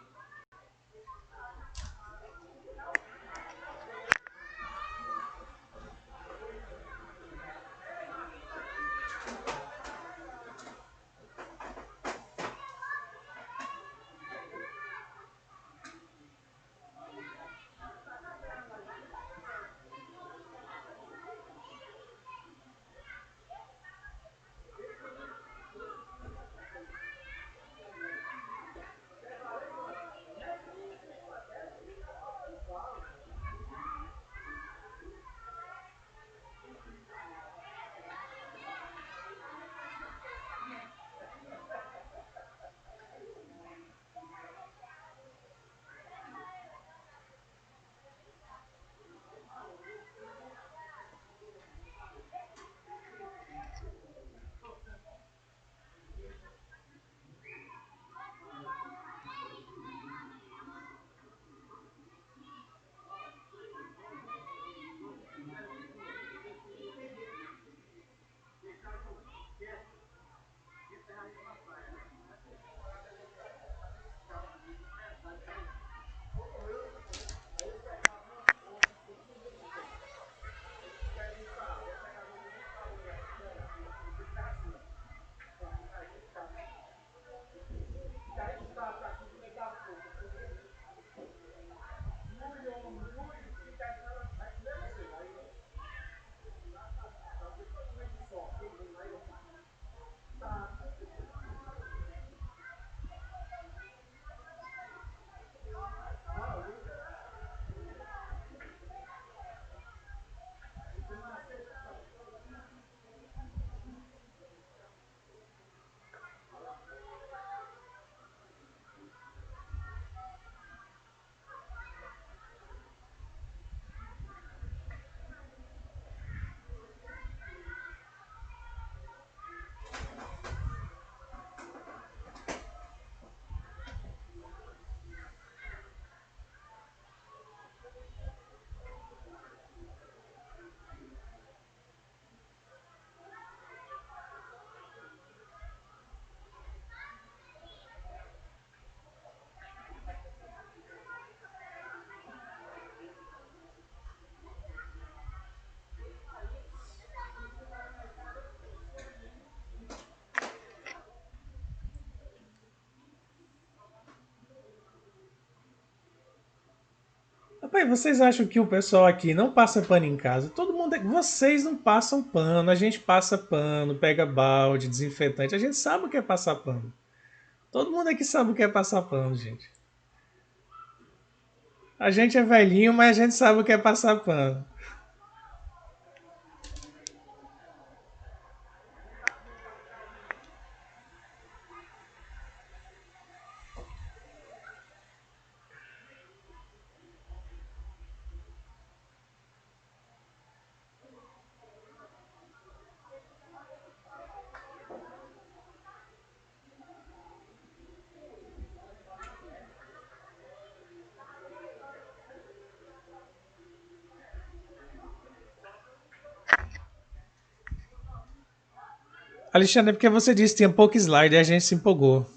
Rapaz, vocês acham que o pessoal aqui não passa pano em casa? Todo mundo. Vocês não passam pano, a gente passa pano, pega balde, desinfetante. A gente sabe o que é passar pano. Todo mundo aqui sabe o que é passar pano, gente. A gente é velhinho, mas a gente sabe o que é passar pano. Alexandre, é porque você disse que tinha pouco slide e a gente se empolgou.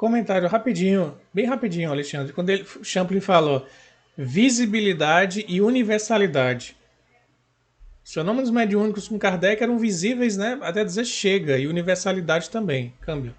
Comentário rapidinho, bem rapidinho, Alexandre. Quando Champlin falou visibilidade e universalidade. Os fenômenos mediúnicos com Kardec eram visíveis, né? Até dizer chega, e universalidade também. Câmbio.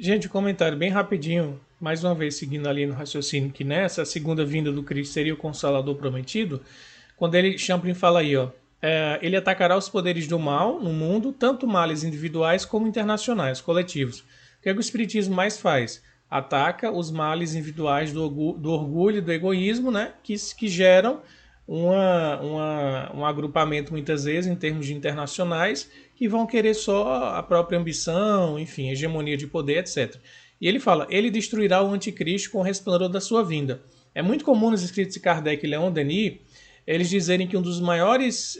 Gente, comentário bem rapidinho, mais uma vez seguindo ali no raciocínio que nessa segunda vinda do Cristo seria o Consolador prometido, quando ele, Champlin fala aí, ó, ele atacará os poderes do mal no mundo, tanto males individuais como internacionais, coletivos. O que é que o Espiritismo mais faz? Ataca os males individuais do orgulho e do egoísmo, né, que geram um agrupamento, muitas vezes, em termos de internacionais, que vão querer só a própria ambição, enfim, hegemonia de poder, etc. E ele fala, ele destruirá o anticristo com o resplendor da sua vinda. É muito comum nos escritos de Kardec e Leon Denis, eles dizerem que um dos maiores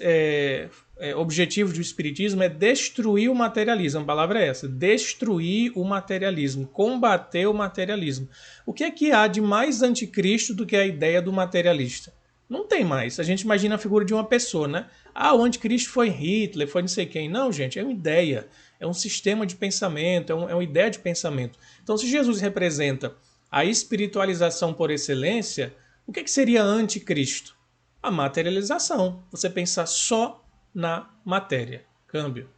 objetivos do Espiritismo é destruir o materialismo. A palavra é essa, destruir o materialismo, combater o materialismo. O que é que há de mais anticristo do que a ideia do materialista? Não tem mais. A gente imagina a figura de uma pessoa, né? Ah, o anticristo foi Hitler, foi não sei quem. Não, gente, é uma ideia. É um sistema de pensamento, é uma ideia de pensamento. Então, se Jesus representa a espiritualização por excelência, o que seria anticristo? A materialização. Você pensar só na matéria. Câmbio.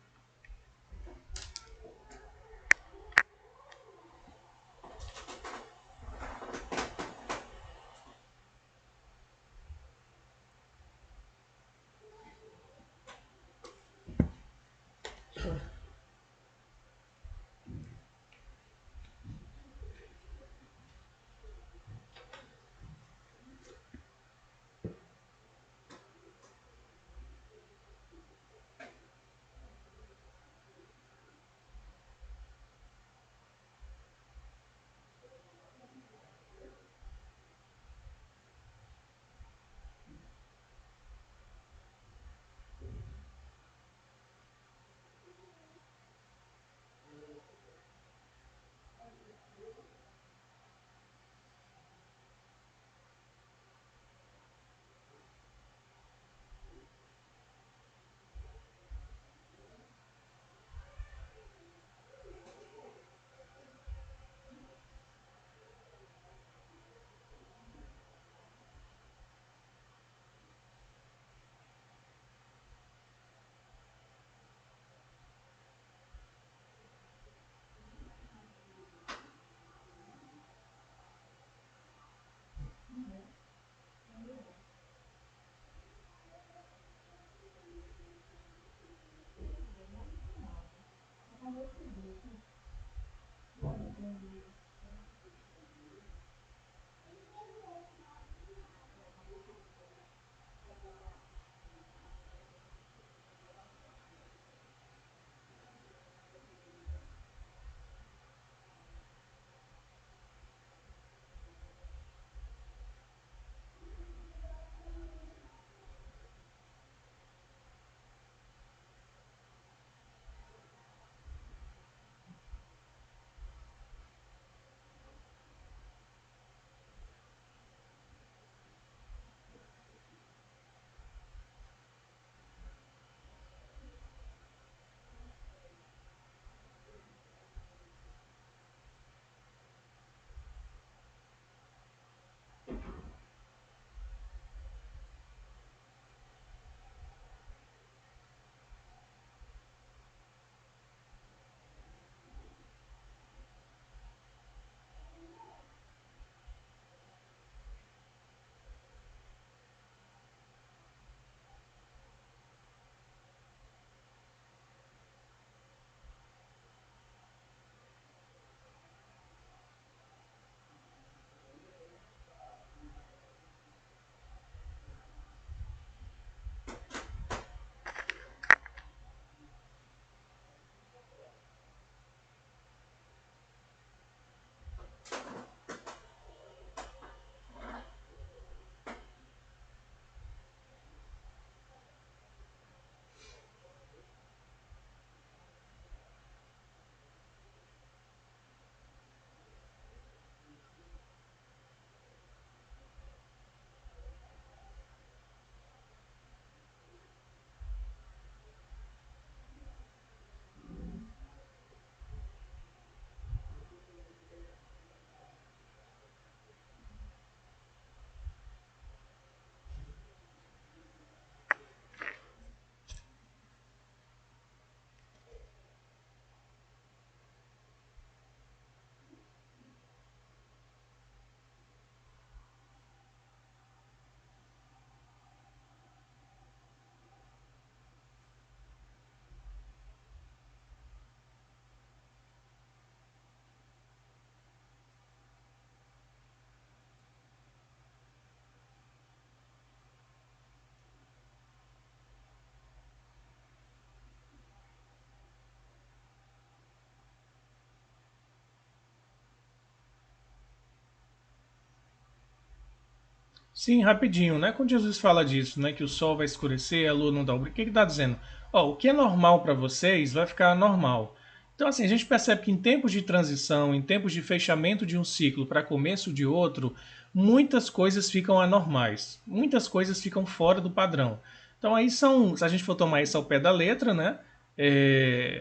Sim, rapidinho, né? Quando Jesus fala disso, né? Que o sol vai escurecer, a lua não dá o brilho, o que ele está dizendo? Ó, o que é normal para vocês vai ficar normal. Então, assim, a gente percebe que em tempos de transição, em tempos de fechamento de um ciclo para começo de outro, muitas coisas ficam anormais, muitas coisas ficam fora do padrão. Então, aí são, se a gente for tomar isso ao pé da letra, né?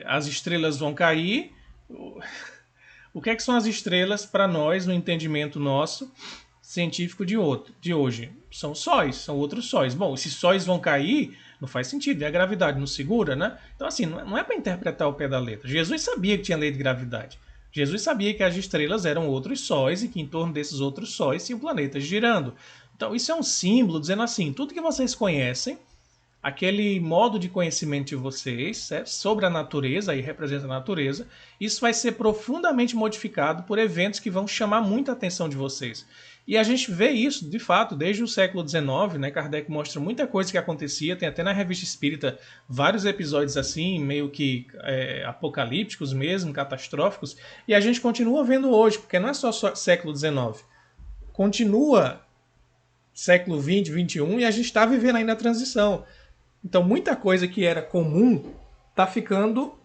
As estrelas vão cair. O que é que são as estrelas para nós, no entendimento nosso científico de hoje? São sóis, são outros sóis. Bom, se sóis vão cair, não faz sentido, e a gravidade não segura, né? Então, assim, não é para interpretar o pé da letra. Jesus sabia que tinha lei de gravidade. Jesus sabia que as estrelas eram outros sóis e que em torno desses outros sóis tinham planetas girando. Então, isso é um símbolo dizendo assim: tudo que vocês conhecem, aquele modo de conhecimento de vocês, certo? Sobre a natureza, aí representa a natureza, isso vai ser profundamente modificado por eventos que vão chamar muita atenção de vocês. E a gente vê isso, de fato, desde o século XIX, né? Kardec mostra muita coisa que acontecia, tem até na Revista Espírita vários episódios assim, meio que apocalípticos mesmo, catastróficos, e a gente continua vendo hoje, porque não é só século XIX, continua século XX, XXI, e a gente está vivendo ainda a transição. Então, muita coisa que era comum está ficando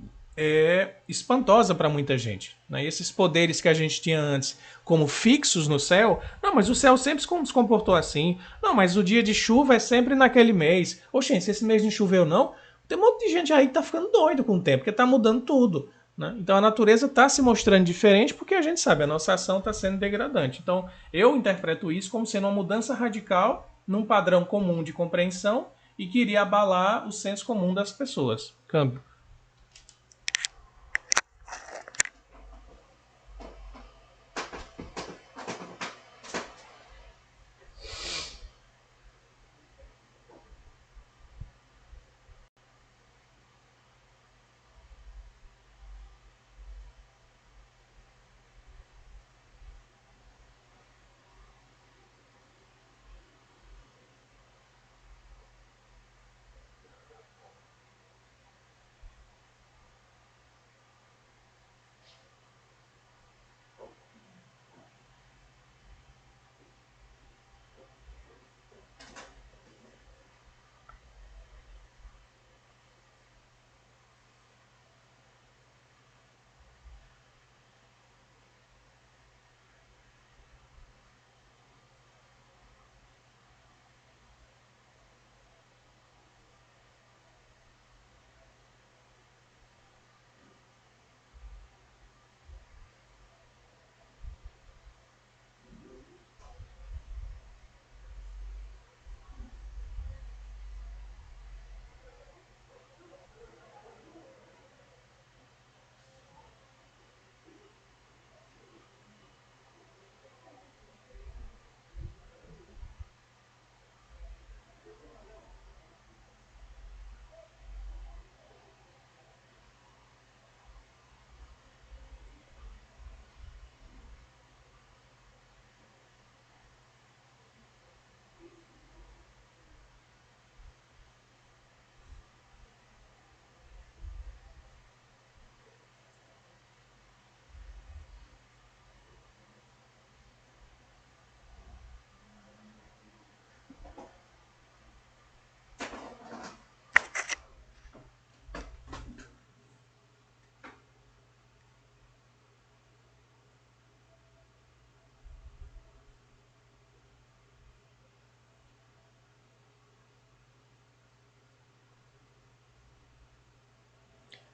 espantosa para muita gente. Né? E esses poderes que a gente tinha antes como fixos no céu, não, mas o céu sempre se comportou assim. Não, mas o dia de chuva é sempre naquele mês. Oxente, se esse mês não choveu não, tem um monte de gente aí que está ficando doido com o tempo, porque está mudando tudo. Né? Então a natureza está se mostrando diferente porque a gente sabe, a nossa ação está sendo degradante. Então eu interpreto isso como sendo uma mudança radical num padrão comum de compreensão e que iria abalar o senso comum das pessoas. Câmbio.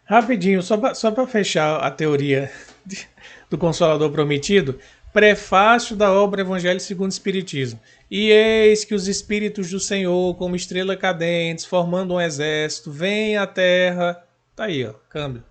Rapidinho, só para fechar a teoria do Consolador Prometido, prefácio da obra Evangelho segundo o Espiritismo. E eis que os Espíritos do Senhor, como estrela cadentes, formando um exército, vêm à Terra. Tá aí, ó, câmbio.